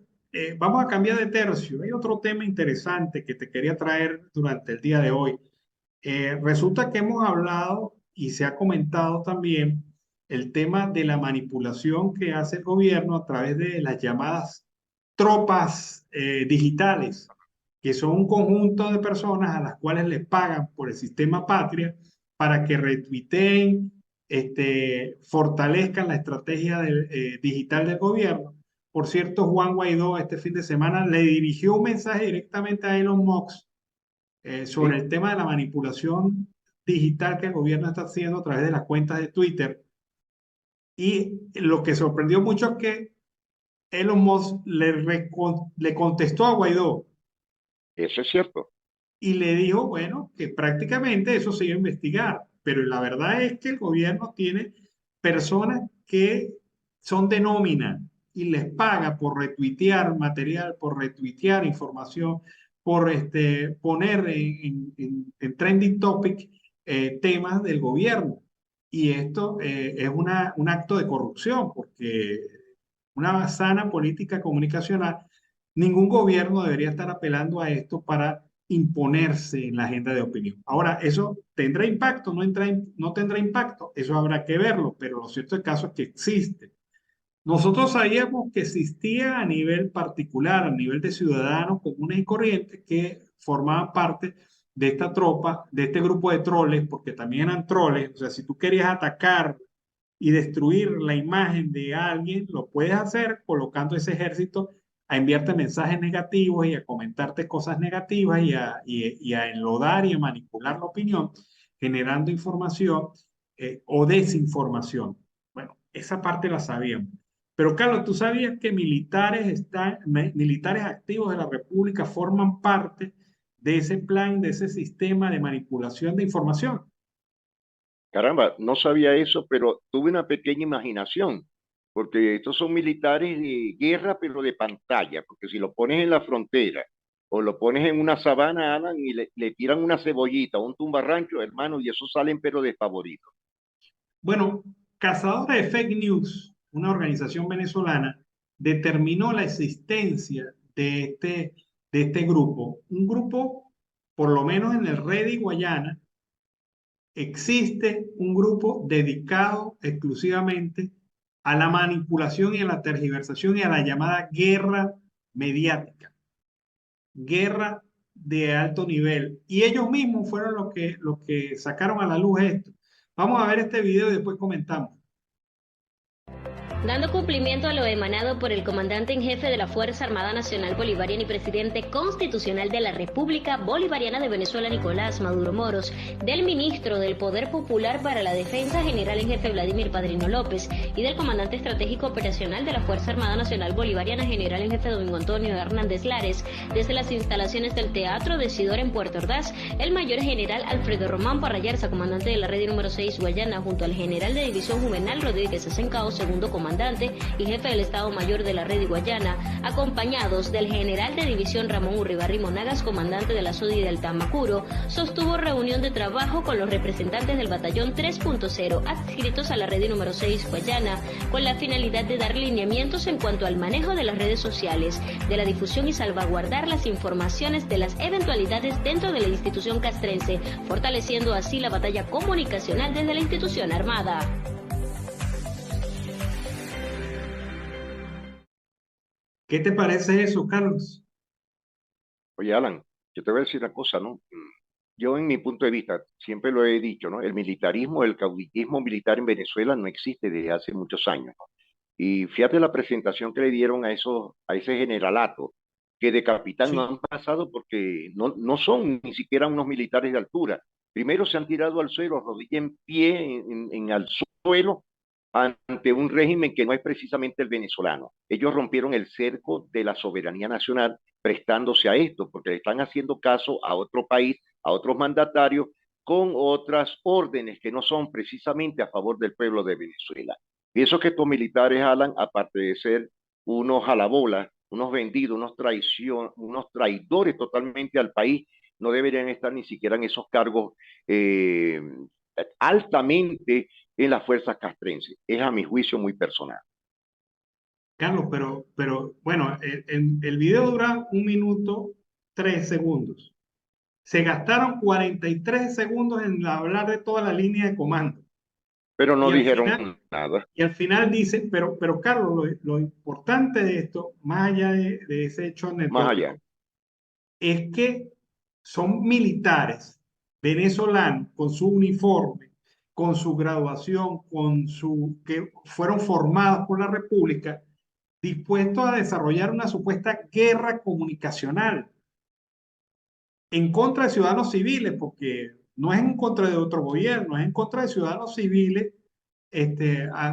vamos a cambiar de tercio. Hay otro tema interesante que te quería traer durante el día de hoy. Resulta que hemos hablado y se ha comentado también el tema de la manipulación que hace el gobierno a través de las llamadas tropas digitales, que son un conjunto de personas a las cuales les pagan por el sistema Patria para que retuiteen, fortalezcan la estrategia digital del gobierno. Por cierto, Juan Guaidó este fin de semana le dirigió un mensaje directamente a Elon Musk sobre Sí, el tema de la manipulación digital que el gobierno está haciendo a través de las cuentas de Twitter. Y lo que sorprendió mucho es que Elon Musk le contestó a Guaidó eso es cierto. y le dijo, bueno, que prácticamente eso se iba a investigar. Pero la verdad es que el gobierno tiene personas que son de nómina y les paga por retuitear material, por retuitear información, por poner en trending topic temas del gobierno. Y esto es un acto de corrupción, porque una sana política comunicacional, ningún gobierno debería estar apelando a esto para imponerse en la agenda de opinión. Ahora, ¿eso tendrá impacto? ¿No tendrá impacto? Eso habrá que verlo, pero lo cierto del caso es que existe. Nosotros sabíamos que existía a nivel particular, a nivel de ciudadanos comunes y corrientes que formaban parte de esta tropa, de este grupo de troles, porque también eran troles. O sea, si tú querías atacar y destruir la imagen de alguien, lo puedes hacer colocando ese ejército a enviarte mensajes negativos y a comentarte cosas negativas y a enlodar y a manipular la opinión, generando información o desinformación. Bueno, esa parte la sabíamos. Pero Carlos, ¿tú sabías que militares activos de la República forman parte de ese plan, de ese sistema de manipulación de información? Caramba, no sabía eso, pero tuve una pequeña imaginación, porque estos son militares de guerra, pero de pantalla, porque si lo pones en la frontera o lo pones en una sabana, Alan, y le tiran una cebollita o un tumbarrancho, hermano, y esos salen pero desfavoridos. Bueno, Cazadora de Fake News, una organización venezolana, determinó la existencia de este grupo. Un grupo, por lo menos en el Reddit Guayana, existe un grupo dedicado exclusivamente a la manipulación y a la tergiversación y a la llamada guerra mediática, guerra de alto nivel. Y ellos mismos fueron los que sacaron a la luz esto. Vamos a ver este video y después comentamos. Dando cumplimiento a lo emanado por el comandante en jefe de la Fuerza Armada Nacional Bolivariana y presidente constitucional de la República Bolivariana de Venezuela, Nicolás Maduro Moros, del ministro del Poder Popular para la Defensa, general en jefe Vladimir Padrino López, y del comandante estratégico operacional de la Fuerza Armada Nacional Bolivariana, general en jefe Domingo Antonio Hernández Lares, desde las instalaciones del Teatro de Sidor en Puerto Ordaz, el mayor general Alfredo Román Parrayarza, comandante de la red número 6 Guayana, junto al general de división Juvenal Rodríguez Asencao, segundo comandante y jefe del Estado Mayor de la Red de Guayana, acompañados del general de división Ramón Urribarri Monagas, comandante de la SODI del Tamacuro, sostuvo reunión de trabajo con los representantes del batallón 3.0 adscritos a la Red número 6 Guayana, con la finalidad de dar lineamientos en cuanto al manejo de las redes sociales, de la difusión y salvaguardar las informaciones de las eventualidades dentro de la institución castrense, fortaleciendo así la batalla comunicacional desde la institución armada. ¿Qué te parece eso, Carlos? Oye, Alan, yo te voy a decir una cosa, ¿no? Yo en mi punto de vista, siempre lo he dicho, ¿no? El militarismo, el caudillismo militar en Venezuela no existe desde hace muchos años, ¿no? Y fíjate la presentación que le dieron a ese generalato, que de capitán no Sí. han pasado porque no son ni siquiera unos militares de altura. Primero se han tirado al suelo, rodilla en pie, al suelo, ante un régimen que no es precisamente el venezolano. Ellos rompieron el cerco de la soberanía nacional prestándose a esto, porque le están haciendo caso a otro país, a otros mandatarios con otras órdenes que no son precisamente a favor del pueblo de Venezuela. Pienso que estos militares, Alan, aparte de ser unos jalabolas, unos vendidos, unos traidores totalmente al país, no deberían estar ni siquiera en esos cargos altamente en las fuerzas castrenses. Es a mi juicio muy personal. Carlos, pero bueno, el video dura 1 minuto 3 segundos. Se gastaron 43 segundos en hablar de toda la línea de comando. Pero no Y al dijeron final, nada. y al final dice, pero Carlos, lo importante de esto, más allá de ese hecho Más allá. anecdótico, es que son militares venezolanos con su uniforme, con su graduación, que fueron formados por la República, dispuestos a desarrollar una supuesta guerra comunicacional en contra de ciudadanos civiles, porque no es en contra de otro gobierno, es en contra de ciudadanos civiles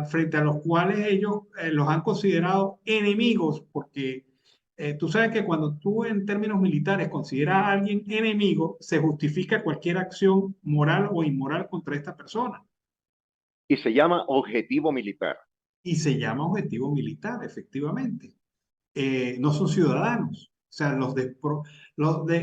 frente a los cuales ellos los han considerado enemigos, porque tú sabes que cuando tú en términos militares consideras a alguien enemigo, se justifica cualquier acción moral o inmoral contra esta persona. Y se llama objetivo militar. Y se llama objetivo militar, efectivamente. No son ciudadanos. O sea,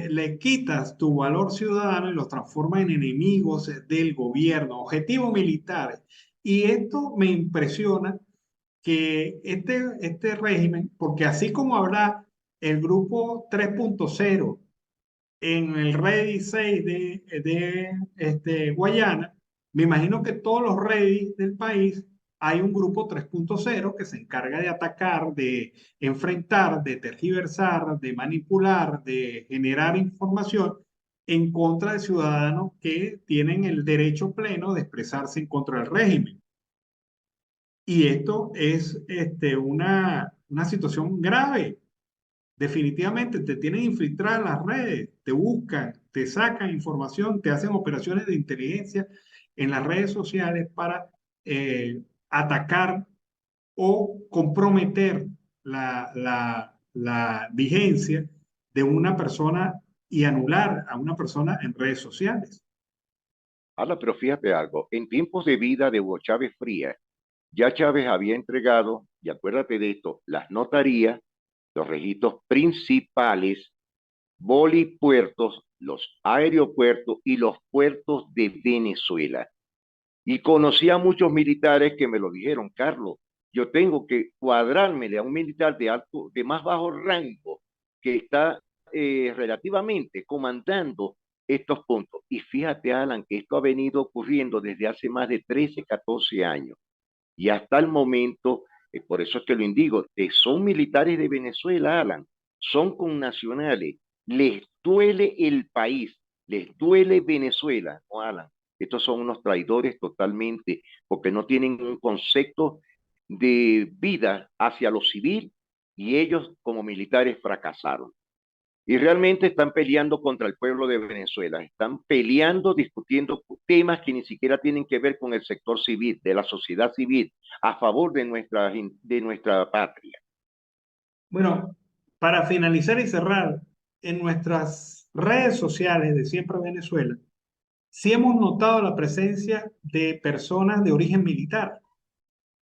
le quitas tu valor ciudadano y los transformas en enemigos del gobierno, objetivos militares. Y esto me impresiona que este régimen, porque así como habrá el grupo 3.0 en el Ready 6 de Guayana, me imagino que todos los Ready del país hay un grupo 3.0 que se encarga de atacar, de enfrentar, de tergiversar, de manipular, de generar información en contra de ciudadanos que tienen el derecho pleno de expresarse en contra del régimen. Y esto es una situación grave. Definitivamente te tienen infiltradas las redes, te buscan, te sacan información, te hacen operaciones de inteligencia en las redes sociales para atacar o comprometer la vigencia de una persona y anular a una persona en redes sociales. Habla, pero fíjate algo, en tiempos de vida de Hugo Chávez Frías, ya Chávez había entregado, y acuérdate de esto, las notarías, los registros principales, bolipuertos, los aeropuertos y los puertos de Venezuela. Y conocí a muchos militares que me lo dijeron, Carlos, yo tengo que cuadrármele a un militar de más bajo rango que está relativamente comandando estos puntos. Y fíjate, Alan, que esto ha venido ocurriendo desde hace más de 13, 14 años. Y hasta el momento, por eso es que lo indico, son militares de Venezuela, Alan, son connacionales, les duele el país, les duele Venezuela, ¿no, Alan? Estos son unos traidores totalmente, porque no tienen un concepto de vida hacia lo civil y ellos como militares fracasaron. Y realmente están peleando contra el pueblo de Venezuela, están peleando, discutiendo temas que ni siquiera tienen que ver con el sector civil, de la sociedad civil, a favor de nuestra patria. Bueno, para finalizar y cerrar, en nuestras redes sociales de Siempre Venezuela, sí hemos notado la presencia de personas de origen militar.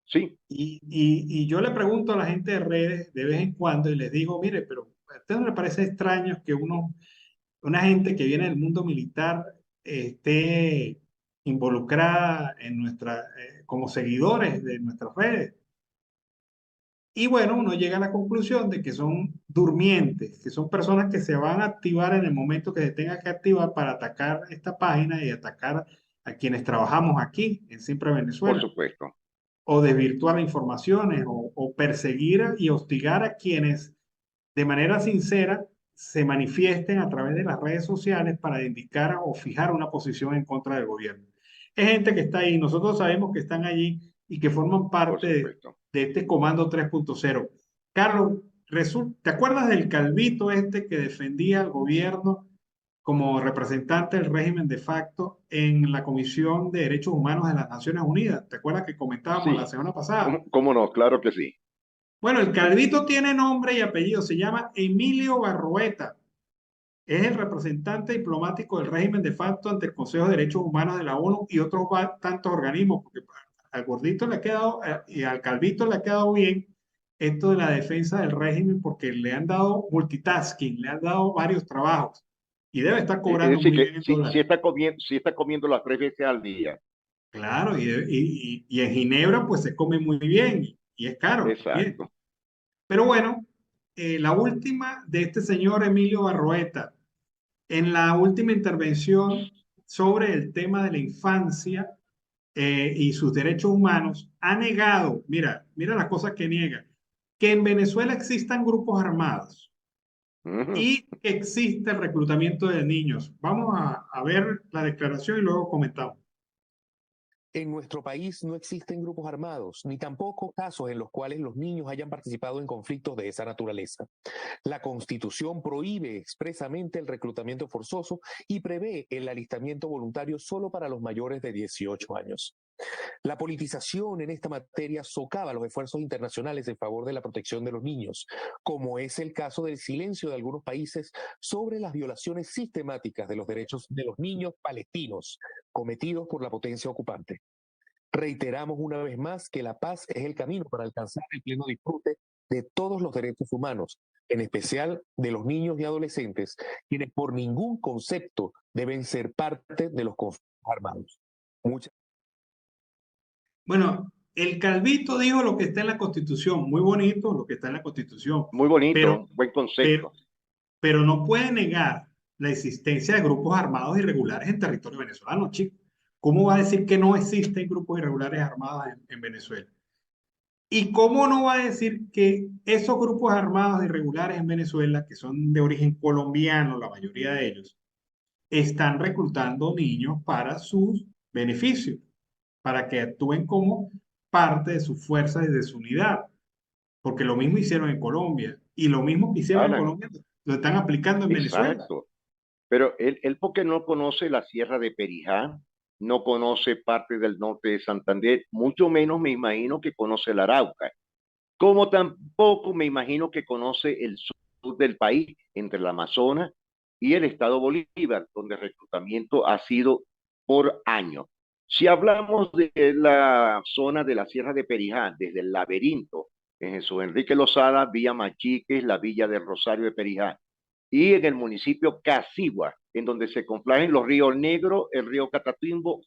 Sí. Y yo le pregunto a la gente de redes de vez en cuando y les digo, mire, pero ¿a usted no le parece extraño que una gente que viene del mundo militar esté involucrada como seguidores de nuestras redes? Y bueno, uno llega a la conclusión de que son durmientes, que son personas que se van a activar en el momento que se tenga que activar para atacar esta página y atacar a quienes trabajamos aquí en Siempre Venezuela. Por supuesto. O desvirtuar informaciones o perseguir y hostigar a quienes de manera sincera se manifiesten a través de las redes sociales para indicar o fijar una posición en contra del gobierno. Es gente que está ahí, nosotros sabemos que están allí y que forman parte de este comando 3.0. Carlos, ¿te acuerdas del calvito que defendía al gobierno como representante del régimen de facto en la Comisión de Derechos Humanos de las Naciones Unidas? ¿Te acuerdas que comentábamos la semana pasada? ¿Cómo no? Claro que sí. Bueno, el calvito tiene nombre y apellido, se llama Emilio Barroeta. es el representante diplomático del régimen de facto ante el Consejo de Derechos Humanos de la ONU y otros tantos organismos, porque al gordito le ha quedado y al calvito le ha quedado bien esto de la defensa del régimen porque le han dado multitasking, le han dado varios trabajos y debe estar Es cobrando decir, muy que bien en sí, dólares. sí está comiendo las 3 veces al día. Claro, y en Ginebra pues se come muy bien y es caro también. Exacto. Pero bueno, la última de este señor Emilio Barroeta, en la última intervención sobre el tema de la infancia y sus derechos humanos, ha negado, mira las cosas que niega, que en Venezuela existan grupos armados Ujú. y que existe el reclutamiento de niños. Vamos a ver la declaración y luego comentamos. En nuestro país no existen grupos armados, ni tampoco casos en los cuales los niños hayan participado en conflictos de esa naturaleza. La Constitución prohíbe expresamente el reclutamiento forzoso y prevé el alistamiento voluntario solo para los mayores de 18 años. La politización en esta materia socava los esfuerzos internacionales en favor de la protección de los niños, como es el caso del silencio de algunos países sobre las violaciones sistemáticas de los derechos de los niños palestinos cometidos por la potencia ocupante. Reiteramos una vez más que la paz es el camino para alcanzar el pleno disfrute de todos los derechos humanos, en especial de los niños y adolescentes, quienes por ningún concepto deben ser parte de los conflictos armados. Bueno, el Calvito dijo lo que está en la Constitución, muy bonito lo que está en la Constitución, Muy pero, bonito, buen pero, concepto. pero no puede negar la existencia de grupos armados irregulares en territorio venezolano, chicos. ¿Cómo va a decir que no existen grupos irregulares armados en Venezuela? ¿Y cómo no va a decir que esos grupos armados irregulares en Venezuela, que son de origen colombiano, la mayoría de ellos, están reclutando niños para sus beneficios, para que actúen como parte de sus fuerzas y de su unidad? Porque lo mismo hicieron en Colombia y lo mismo que hicieron en Alan, Colombia lo están aplicando en Venezuela. exacto. Pero él porque no conoce la Sierra de Perijá, no conoce parte del norte de Santander, mucho menos me imagino que conoce el Arauca. Como tampoco me imagino que conoce el sur del país, entre el Amazonas y el estado Bolívar, donde el reclutamiento ha sido por años. Si hablamos de la zona de la Sierra de Perijá, desde el Laberinto, en Jesús Enrique Lozada, Villa Machiques, la Villa del Rosario de Perijá, y en el municipio Casigua, en donde se confluyen los ríos Negro, el río Catatumbo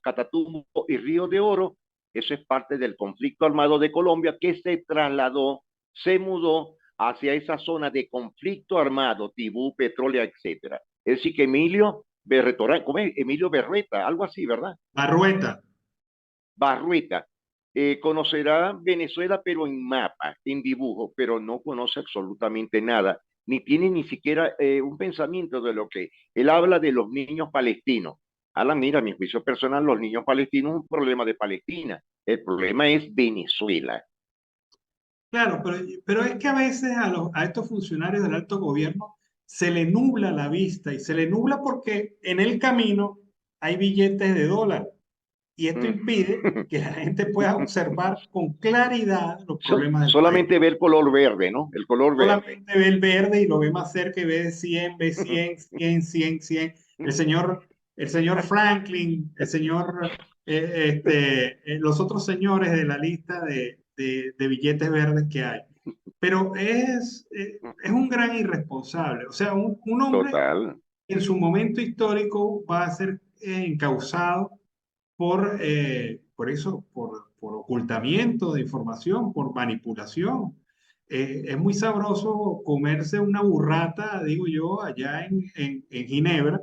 y Río de Oro. Eso es parte del conflicto armado de Colombia que se trasladó, se mudó hacia esa zona de conflicto armado, Tibú, Petróleo, etcétera. Es decir, que Emilio Berretorán, ¿cómo es? Emilio Berrueta, algo así, ¿verdad? Barrueta. Barrueta. Conocerá Venezuela, pero en mapa, en dibujo, pero no conoce absolutamente nada, ni tiene ni siquiera un pensamiento de lo que él habla de los niños palestinos. Alan, mira, a mi juicio personal, los niños palestinos es un problema de Palestina. El problema es Venezuela. Claro, pero es que a veces a estos funcionarios del alto gobierno se le nubla la vista y se le nubla porque en el camino hay billetes de dólar y esto impide que la gente pueda observar con claridad los problemas del país. Solamente ve el color verde, ¿no? El color verde. Solamente ve el verde y lo ve más cerca y ve 100, ve 100, 100, 100, 100. El señor Franklin, el señor, los otros señores de la lista de billetes verdes que hay. Pero es un gran irresponsable. O sea, un hombre Total. en su momento histórico va a ser encausado por eso, por ocultamiento de información, por manipulación. Es muy sabroso comerse una burrata, digo yo, allá en Ginebra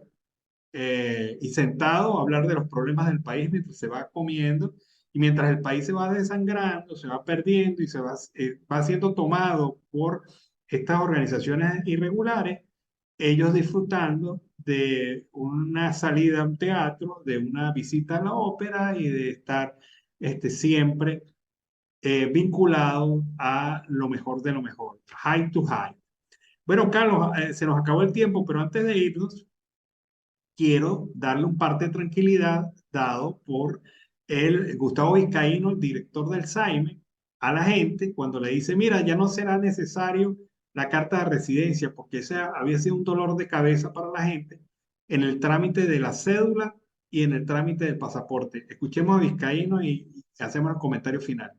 y sentado a hablar de los problemas del país mientras se va comiendo y mientras el país se va desangrando, se va perdiendo y va siendo tomado por estas organizaciones irregulares, ellos disfrutando de una salida a un teatro, de una visita a la ópera y de estar siempre vinculado a lo mejor de lo mejor, high to high. Bueno, Carlos, se nos acabó el tiempo, pero antes de irnos, quiero darle un parte de tranquilidad dado por el Gustavo Vizcaíno, el director del SAIME, a la gente cuando le dice, mira, ya no será necesario la carta de residencia, porque ese había sido un dolor de cabeza para la gente en el trámite de la cédula y en el trámite del pasaporte. Escuchemos a Vizcaíno y hacemos el comentario final.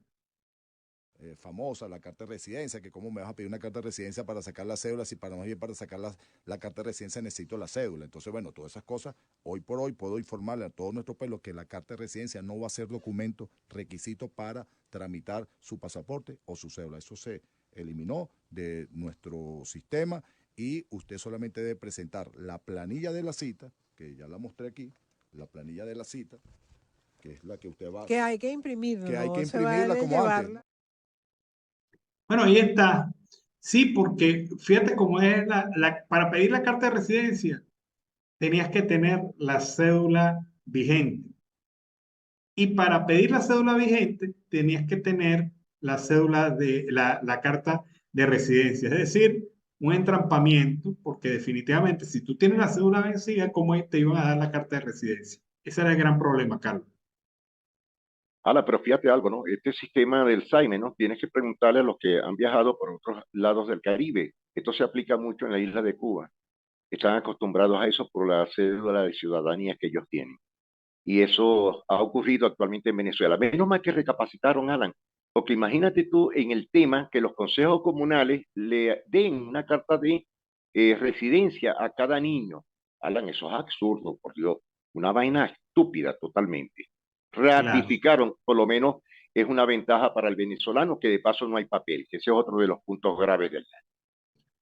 Famosa, la carta de residencia, que cómo me vas a pedir una carta de residencia para sacar la cédula, si para más bien para sacar la carta de residencia necesito la cédula. Entonces, bueno, todas esas cosas, hoy por hoy puedo informarle a todo nuestro pueblo que la carta de residencia no va a ser documento requisito para tramitar su pasaporte o su cédula. Eso se eliminó de nuestro sistema y usted solamente debe presentar la planilla de la cita, que ya la mostré aquí, la planilla de la cita, que es la que usted va... Que hay que imprimirla. Que hay que imprimirla como antes. Bueno, ahí está. Sí, porque fíjate cómo es para pedir la carta de residencia, tenías que tener la cédula vigente. Y para pedir la cédula vigente, tenías que tener la cédula de la carta de residencia. Es decir, un entrampamiento, porque definitivamente si tú tienes la cédula vencida, ¿cómo te iban a dar la carta de residencia? Ese era el gran problema, Carlos. Pero fíjate algo, ¿no? Este sistema del SAIME, ¿no? Tienes que preguntarle a los que han viajado por otros lados del Caribe. Esto se aplica mucho en la isla de Cuba. Están acostumbrados a eso por la cédula de ciudadanía que ellos tienen. Y eso ha ocurrido actualmente en Venezuela. Menos mal que recapacitaron, Alan, porque imagínate tú en el tema que los consejos comunales le den una carta de residencia a cada niño. Alan, eso es absurdo, por Dios. Una vaina estúpida totalmente. Ratificaron, por lo menos es una ventaja para el venezolano, que de paso no hay papel, que ese es otro de los puntos graves del año.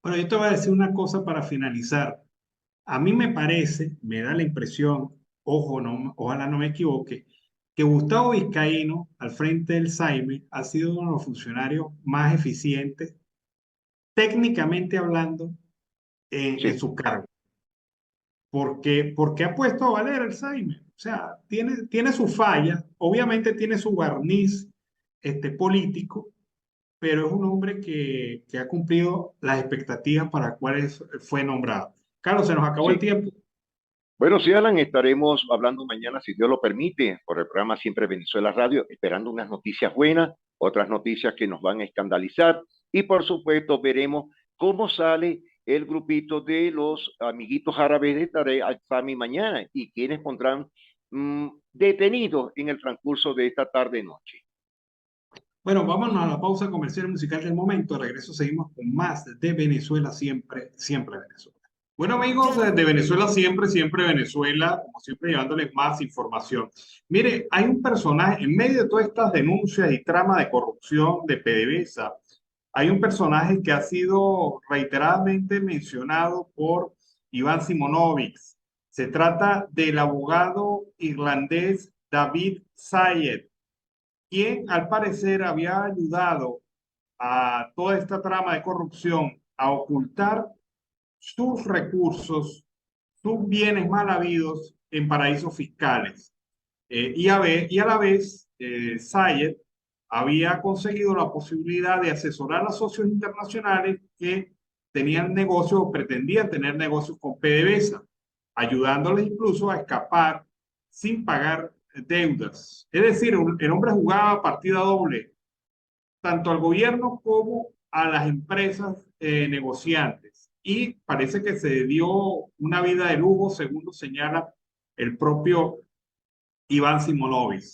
Bueno, yo te voy a decir una cosa para finalizar. A mí me parece, me da la impresión, ojo, no, ojalá no me equivoque, que Gustavo Vizcaíno, al frente del SAIME, ha sido uno de los funcionarios más eficientes, técnicamente hablando, en su cargo. Porque ha puesto a valer el SAIME. O sea, tiene su falla, obviamente tiene su barniz político, pero es un hombre que ha cumplido las expectativas para las cuales fue nombrado. Carlos, se nos acabó el tiempo. Bueno, sí, Alan, estaremos hablando mañana, si Dios lo permite, por el programa Siempre Venezuela Radio, esperando unas noticias buenas, otras noticias que nos van a escandalizar, y por supuesto veremos cómo sale el grupito de los amiguitos árabes de Tarek al-Sami mañana y quienes pondrán detenidos en el transcurso de esta tarde-noche. Bueno, vámonos a la pausa comercial musical del momento. De regreso seguimos con más de Venezuela Siempre, Siempre Venezuela. Bueno, amigos de Venezuela Siempre, Siempre Venezuela, como siempre llevándoles más información. Mire, hay un personaje, en medio de todas estas denuncias y trama de corrupción de PDVSA, hay un personaje que ha sido reiteradamente mencionado por Iván Simonovic. Se trata del abogado irlandés David Sayed, quien al parecer había ayudado a toda esta trama de corrupción a ocultar sus recursos, sus bienes mal habidos en paraísos fiscales. Y a la vez, Sayed había conseguido la posibilidad de asesorar a socios internacionales que tenían negocios o pretendían tener negocios con PDVSA, ayudándoles incluso a escapar sin pagar deudas. Es decir, el hombre jugaba partida doble, tanto al gobierno como a las empresas negociantes. Y parece que se dio una vida de lujo, según lo señala el propio Iván Simonovic.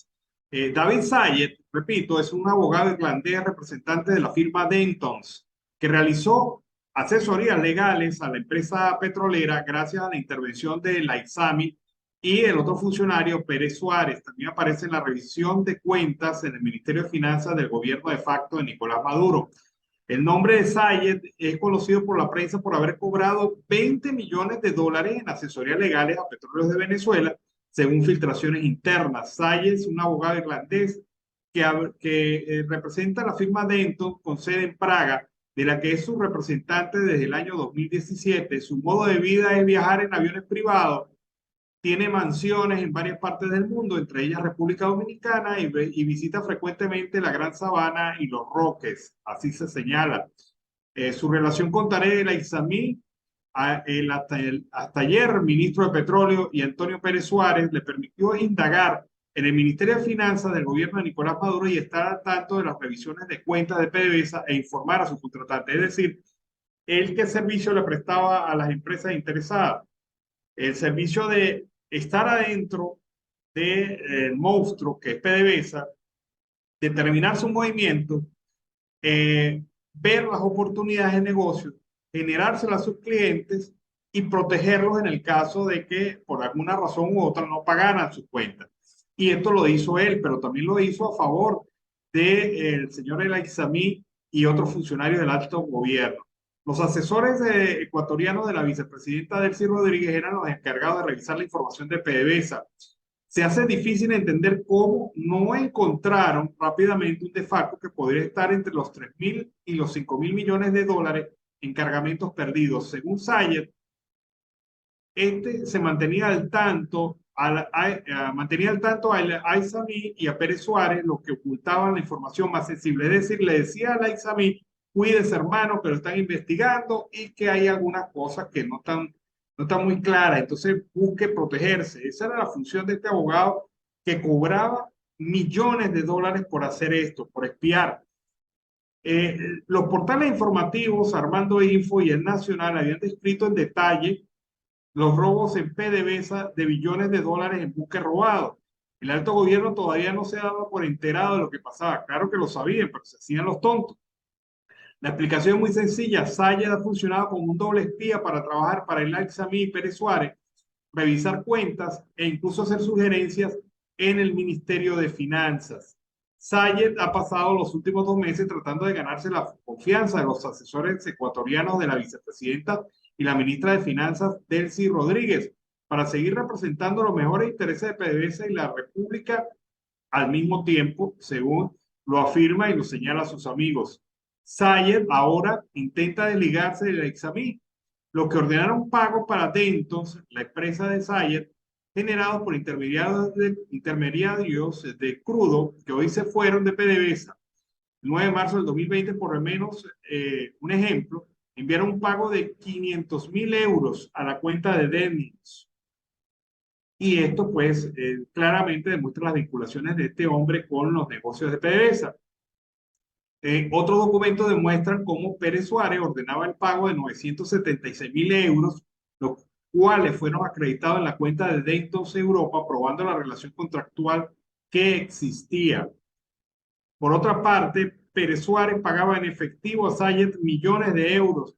David Sayed, repito, es un abogado irlandés representante de la firma Dentons, que realizó asesorías legales a la empresa petrolera gracias a la intervención de la ISAMI y el otro funcionario, Pérez Suárez. También aparece en la revisión de cuentas en el Ministerio de Finanzas del gobierno de facto de Nicolás Maduro. El nombre de Sayed es conocido por la prensa por haber cobrado $20 millones en asesorías legales a Petróleos de Venezuela, según filtraciones internas. Sayed es un abogado irlandés que representa la firma Denton con sede en Praga, de la que es su representante desde el año 2017. Su modo de vida es viajar en aviones privados. Tiene mansiones en varias partes del mundo, entre ellas República Dominicana, y visita frecuentemente la Gran Sabana y Los Roques, así se señala. Su relación con Tarek El Aissami, hasta ayer el ministro de Petróleo y Antonio Pérez Suárez, le permitió indagar en el Ministerio de Finanzas del gobierno de Nicolás Maduro y estar al tanto de las revisiones de cuentas de PDVSA e informar a su contratante. Es decir, ¿Él qué servicio le prestaba a las empresas interesadas? El servicio de estar adentro del monstruo que es PDVSA, determinar su movimiento, ver las oportunidades de negocio, generárselas a sus clientes y protegerlos en el caso de que por alguna razón u otra no pagaran sus cuentas. Y esto lo hizo él, pero también lo hizo a favor del señor El Aizami y otros funcionarios del alto gobierno. Los asesores ecuatorianos de la vicepresidenta Delcy Rodríguez eran los encargados de revisar la información de PDVSA. Se hace difícil entender cómo no encontraron rápidamente un de facto que podría estar entre los 3.000 y los 5.000 millones de dólares en cargamentos perdidos. Según Sayed, se mantenía al tanto al Aizami y a Pérez Suárez, los que ocultaban la información más sensible. Es decir, le decía al Aizami, cuídese hermano, que lo están investigando y que hay algunas cosas que no están muy claras, entonces busque protegerse. Esa era la función de este abogado que cobraba millones de dólares por hacer esto, por espiar. Los portales informativos, Armando Info y El Nacional, habían descrito en detalle los robos en PDVSA de billones de dólares en buques robados. El alto gobierno todavía no se daba por enterado de lo que pasaba. Claro que lo sabían, pero se hacían los tontos. La explicación es muy sencilla. Sayed ha funcionado como un doble espía para trabajar para El Aizami y Pérez Suárez, revisar cuentas e incluso hacer sugerencias en el Ministerio de Finanzas. Sayed ha pasado los últimos 2 meses tratando de ganarse la confianza de los asesores ecuatorianos de la vicepresidenta y la ministra de Finanzas, Delcy Rodríguez, para seguir representando los mejores intereses de PDVSA y la República al mismo tiempo, según lo afirma y lo señala a sus amigos. Sayed ahora intenta desligarse del Aizami, los que ordenaron pagos para Dentos, la empresa de Sayed, generados por intermediarios de crudo que hoy se fueron de PDVSA. El 9 de marzo del 2020, por lo menos un ejemplo, enviaron un pago de 500.000 euros a la cuenta de Dentos. Y esto pues claramente demuestra las vinculaciones de este hombre con los negocios de PDVSA. Otros documentos demuestran cómo Pérez Suárez ordenaba el pago de 976.000 euros, los cuales fueron acreditados en la cuenta de Dentos Europa, probando la relación contractual que existía. Por otra parte, Pérez Suárez pagaba en efectivo a Sayed millones de euros.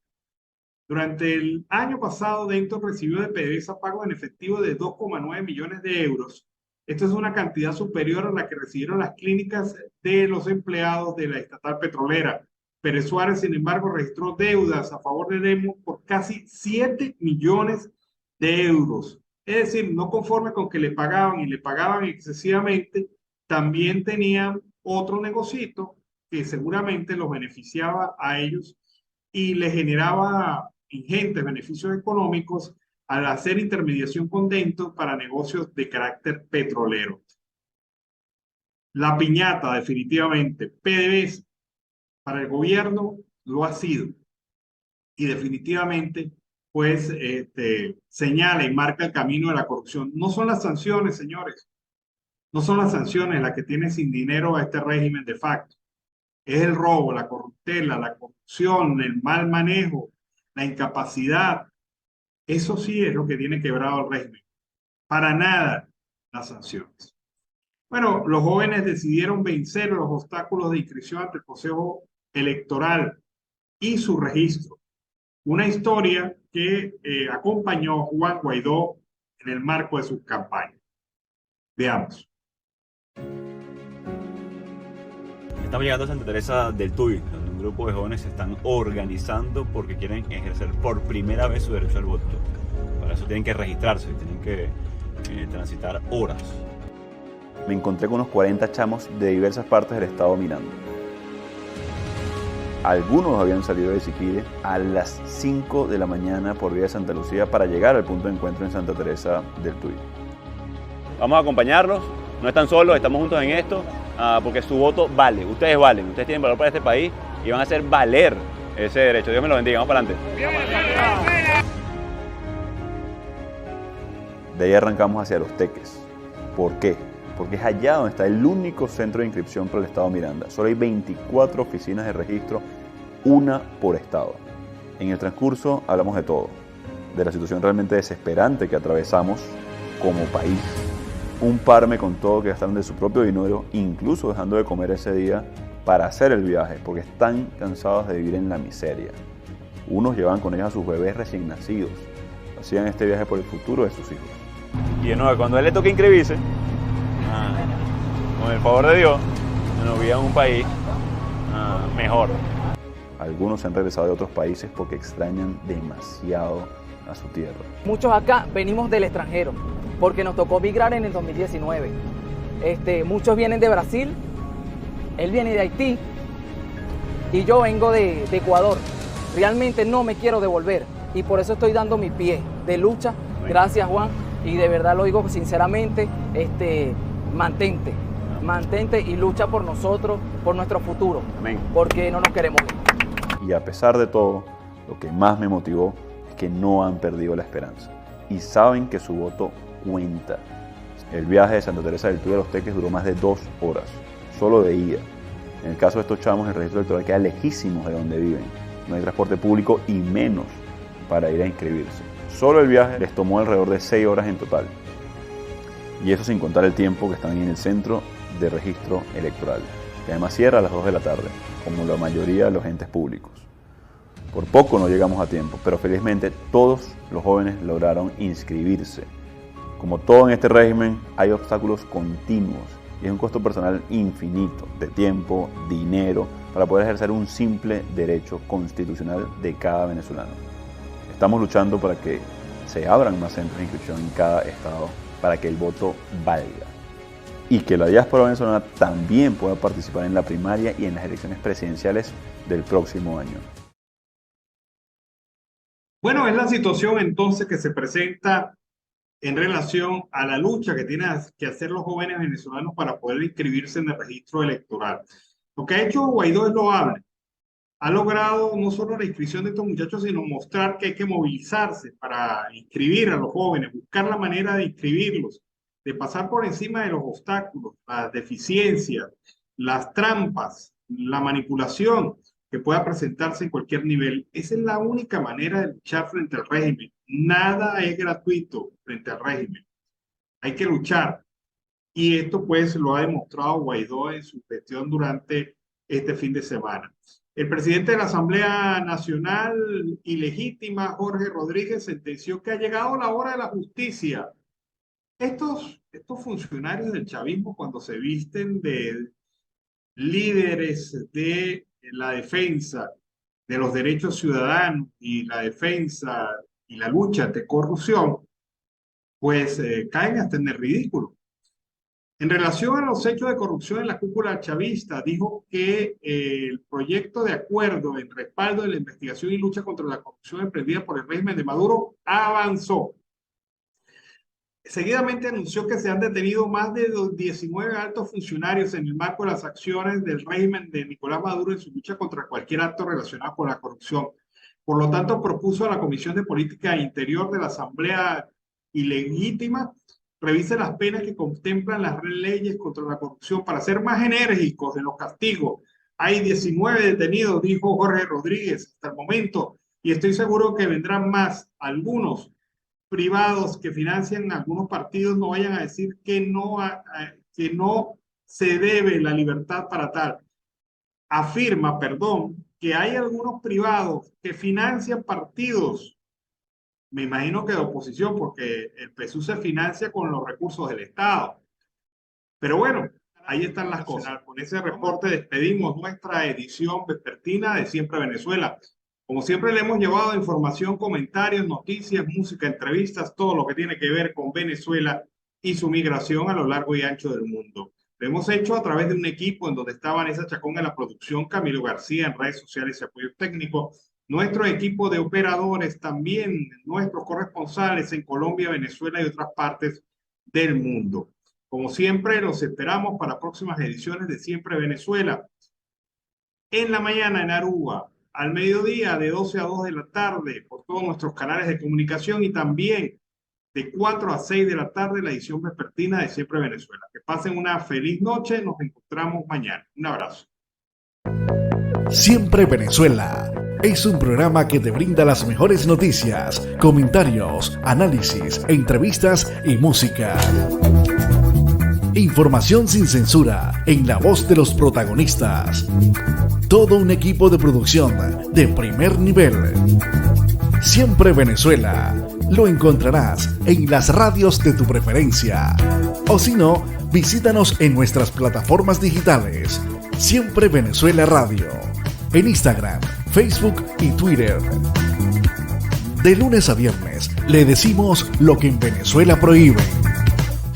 Durante el año pasado, Dentos recibió de PDVSA pagos en efectivo de 2,9 millones de euros. Esto es una cantidad superior a la que recibieron las clínicas de los empleados de la estatal petrolera. Pérez Suárez, sin embargo, registró deudas a favor de Dentos por casi 7 millones de euros. Es decir, no conforme con que le pagaban y le pagaban excesivamente, también tenían otro negocito que seguramente los beneficiaba a ellos y les generaba ingentes beneficios económicos al hacer intermediación con Dentos para negocios de carácter petrolero. La piñata, definitivamente, PDVSA para el gobierno lo ha sido. Y definitivamente, pues, señala y marca el camino de la corrupción. No son las sanciones, señores. No son las sanciones las que tienen sin dinero a este régimen de facto. Es el robo, la corruptela, la corrupción, el mal manejo, la incapacidad. Eso sí es lo que tiene quebrado el régimen. Para nada las sanciones. Bueno, los jóvenes decidieron vencer los obstáculos de inscripción ante el Consejo Electoral y su registro. Una historia que acompañó a Juan Guaidó en el marco de su campaña. Veamos. Estamos llegando a Santa Teresa del Tuy, donde un grupo de jóvenes se están organizando porque quieren ejercer por primera vez su derecho al voto. Para eso tienen que registrarse, tienen que transitar horas. Me encontré con unos 40 chamos de diversas partes del estado Miranda. Algunos habían salido de Siquire a las 5 de la mañana por vía de Santa Lucía para llegar al punto de encuentro en Santa Teresa del Tuy. Vamos a acompañarlos, no están solos, estamos juntos en esto, porque su voto vale, ustedes valen, ustedes tienen valor para este país y van a hacer valer ese derecho. Dios me lo bendiga, vamos para adelante. De ahí arrancamos hacia Los Teques. ¿Por qué? Porque es allá donde está el único centro de inscripción para el estado Miranda. Solo hay 24 oficinas de registro, una por estado. En el transcurso hablamos de todo, de la situación realmente desesperante que atravesamos como país. Un par me contó que gastaron de su propio dinero, incluso dejando de comer ese día para hacer el viaje, porque están cansados de vivir en la miseria. Unos llevaban con ellos a sus bebés recién nacidos. Hacían este viaje por el futuro de sus hijos. Y de nuevo, cuando a él le toca inscribirse, con el favor de Dios, nos viva en un país mejor. Algunos se han regresado de otros países porque extrañan demasiado a su tierra. Muchos acá venimos del extranjero, porque nos tocó migrar en el 2019. Muchos vienen de Brasil, él viene de Haití y yo vengo de Ecuador. Realmente no me quiero devolver y por eso estoy dando mi pie de lucha. Gracias, Juan, y de verdad lo digo sinceramente, mantente y lucha por nosotros, por nuestro futuro. Amén. Porque no nos queremos ir. Y a pesar de todo, lo que más me motivó es que no han perdido la esperanza y saben que su voto cuenta. El viaje de Santa Teresa del Tuy a Los Teques duró más de 2 horas, solo de ida. En el caso de estos chamos, el registro electoral queda lejísimos de donde viven. No hay transporte público y menos para ir a inscribirse. Solo el viaje les tomó alrededor de 6 horas en total. Y eso sin contar el tiempo que están en el centro de registro electoral, que además cierra a las 2 de la tarde, como la mayoría de los entes públicos. Por poco no llegamos a tiempo, pero felizmente todos los jóvenes lograron inscribirse. Como todo en este régimen, hay obstáculos continuos y es un costo personal infinito de tiempo, dinero, para poder ejercer un simple derecho constitucional de cada venezolano. Estamos luchando para que se abran más centros de inscripción en cada estado para que el voto valga y que la diáspora venezolana también pueda participar en la primaria y en las elecciones presidenciales del próximo año. Bueno, es la situación entonces que se presenta en relación a la lucha que tienen que hacer los jóvenes venezolanos para poder inscribirse en el registro electoral. Lo que ha hecho Guaidó es loable. Ha logrado no solo la inscripción de estos muchachos, sino mostrar que hay que movilizarse para inscribir a los jóvenes, buscar la manera de inscribirlos, de pasar por encima de los obstáculos, las deficiencias, las trampas, la manipulación que pueda presentarse en cualquier nivel. Esa es la única manera de luchar frente al régimen. Nada es gratuito frente al régimen. Hay que luchar. Y esto pues lo ha demostrado Guaidó en su gestión durante este fin de semana. El presidente de la Asamblea Nacional ilegítima, Jorge Rodríguez, sentenció que ha llegado la hora de la justicia. Estos funcionarios del chavismo, cuando se visten de líderes de la defensa de los derechos ciudadanos y la defensa y la lucha ante corrupción, pues caen hasta en el ridículo. En relación a los hechos de corrupción en la cúpula chavista, dijo que el proyecto de acuerdo en respaldo de la investigación y lucha contra la corrupción emprendida por el régimen de Maduro avanzó. Seguidamente anunció que se han detenido más de 19 altos funcionarios en el marco de las acciones del régimen de Nicolás Maduro en su lucha contra cualquier acto relacionado con la corrupción. Por lo tanto, propuso a la Comisión de Política Interior de la Asamblea Ilegítima revise las penas que contemplan las leyes contra la corrupción para ser más enérgicos en los castigos. Hay 19 detenidos, dijo Jorge Rodríguez hasta el momento, y estoy seguro que vendrán más. Algunos privados que financian algunos partidos no vayan a decir que no se debe la libertad para tal. Afirma, que hay algunos privados que financian partidos, me imagino que de oposición, porque el PSUV se financia con los recursos del Estado. Pero bueno, ahí están las cosas. Con ese reporte despedimos nuestra edición vespertina de Siempre Venezuela. Como siempre le hemos llevado información, comentarios, noticias, música, entrevistas, todo lo que tiene que ver con Venezuela y su migración a lo largo y ancho del mundo. Lo hemos hecho a través de un equipo en donde está Vanessa Chacón en la producción, Camilo García en redes sociales y apoyo técnico, nuestro equipo de operadores, también nuestros corresponsales en Colombia, Venezuela y otras partes del mundo. Como siempre, los esperamos para próximas ediciones de Siempre Venezuela. En la mañana en Aruba, al mediodía de 12 a 2 de la tarde por todos nuestros canales de comunicación y también de 4 a 6 de la tarde la edición vespertina de Siempre Venezuela. Que pasen una feliz noche, nos encontramos mañana. Un abrazo. Siempre Venezuela. Es un programa que te brinda las mejores noticias, comentarios, análisis, entrevistas y música. Información sin censura, en la voz de los protagonistas. Todo un equipo de producción de primer nivel. Siempre Venezuela. Lo encontrarás en las radios de tu preferencia. O si no, visítanos en nuestras plataformas digitales. Siempre Venezuela Radio. En Instagram, Facebook y Twitter. De lunes a viernes le decimos lo que en Venezuela prohíben.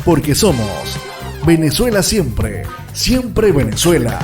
Porque somos Venezuela siempre, siempre Venezuela.